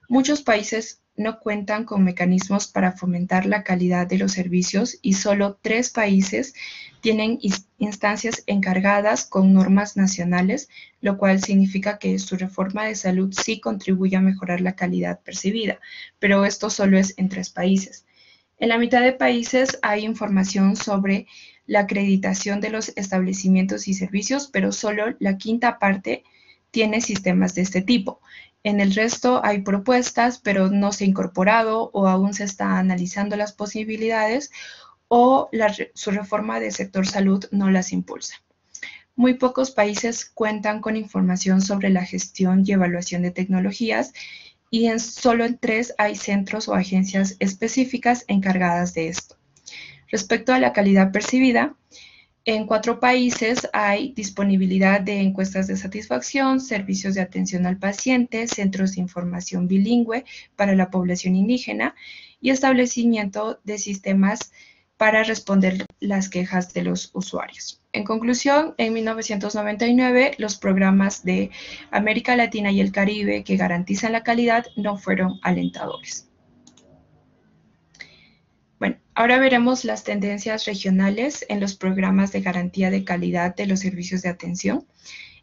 Muchos países no cuentan con mecanismos para fomentar la calidad de los servicios y solo 3 países tienen instancias encargadas con normas nacionales, lo cual significa que su reforma de salud sí contribuye a mejorar la calidad percibida, pero esto solo es en 3 países. En la mitad de países hay información sobre la acreditación de los establecimientos y servicios, pero solo la quinta parte tiene sistemas de este tipo. En el resto hay propuestas, pero no se ha incorporado o aún se está analizando las posibilidades o su reforma de sector salud no las impulsa. Muy pocos países cuentan con información sobre la gestión y evaluación de tecnologías y solo en 3 hay centros o agencias específicas encargadas de esto. Respecto a la calidad percibida, en 4 países hay disponibilidad de encuestas de satisfacción, servicios de atención al paciente, centros de información bilingüe para la población indígena y establecimiento de sistemas para responder las quejas de los usuarios. En conclusión, en 1999, los programas de América Latina y el Caribe que garantizan la calidad no fueron alentadores. Bueno, ahora veremos las tendencias regionales en los programas de garantía de calidad de los servicios de atención.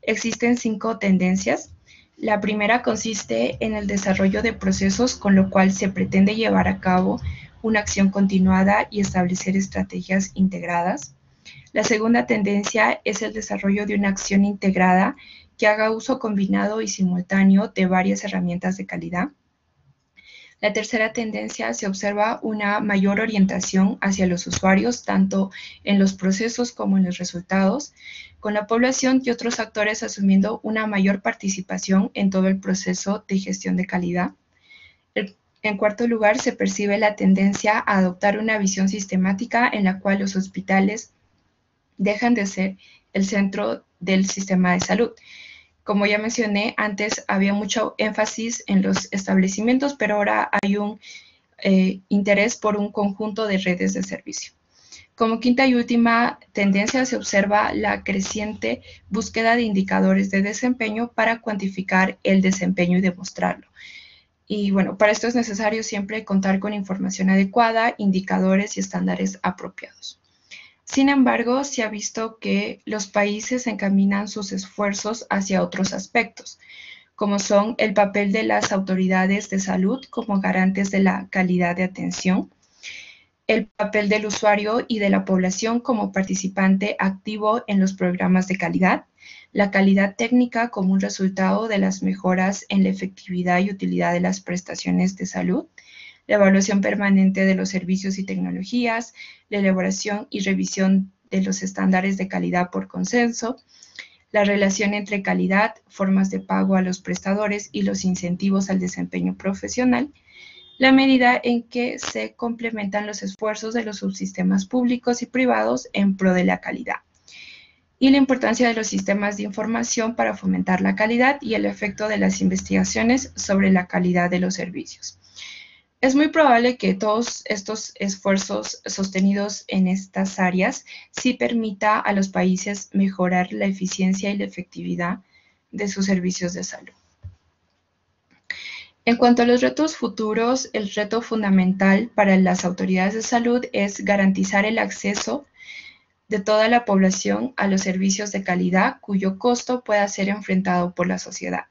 Existen 5 tendencias. La primera consiste en el desarrollo de procesos con lo cual se pretende llevar a cabo una acción continuada y establecer estrategias integradas. La segunda tendencia es el desarrollo de una acción integrada que haga uso combinado y simultáneo de varias herramientas de calidad. La tercera tendencia se observa una mayor orientación hacia los usuarios, tanto en los procesos como en los resultados, con la población y otros actores asumiendo una mayor participación en todo el proceso de gestión de calidad. En cuarto lugar, se percibe la tendencia a adoptar una visión sistemática en la cual los hospitales dejan de ser el centro del sistema de salud. Como ya mencioné, antes había mucho énfasis en los establecimientos, pero ahora hay un interés por un conjunto de redes de servicio. Como quinta y última tendencia se observa la creciente búsqueda de indicadores de desempeño para cuantificar el desempeño y demostrarlo. Y bueno, para esto es necesario siempre contar con información adecuada, indicadores y estándares apropiados. Sin embargo, se ha visto que los países encaminan sus esfuerzos hacia otros aspectos, como son el papel de las autoridades de salud como garantes de la calidad de atención, el papel del usuario y de la población como participante activo en los programas de calidad, la calidad técnica como un resultado de las mejoras en la efectividad y utilidad de las prestaciones de salud, la evaluación permanente de los servicios y tecnologías, la elaboración y revisión de los estándares de calidad por consenso, la relación entre calidad, formas de pago a los prestadores y los incentivos al desempeño profesional, la medida en que se complementan los esfuerzos de los subsistemas públicos y privados en pro de la calidad, y la importancia de los sistemas de información para fomentar la calidad y el efecto de las investigaciones sobre la calidad de los servicios. Es muy probable que todos estos esfuerzos sostenidos en estas áreas sí permita a los países mejorar la eficiencia y la efectividad de sus servicios de salud. En cuanto a los retos futuros, el reto fundamental para las autoridades de salud es garantizar el acceso de toda la población a los servicios de calidad cuyo costo pueda ser enfrentado por la sociedad.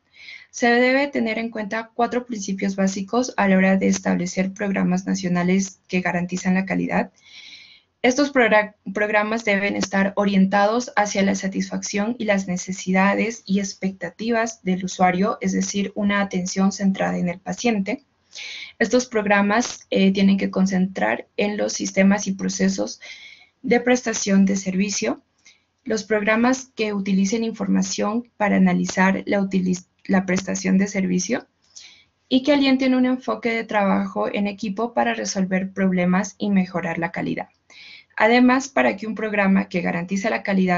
Se debe tener en cuenta 4 principios básicos a la hora de establecer programas nacionales que garantizan la calidad. Estos programas deben estar orientados hacia la satisfacción y las necesidades y expectativas del usuario, es decir, una atención centrada en el paciente. Estos programas tienen que concentrar en los sistemas y procesos de prestación de servicio, los programas que utilicen información para analizar la prestación de servicio y que alienten un enfoque de trabajo en equipo para resolver problemas y mejorar la calidad. Además, para que un programa que garantice la calidad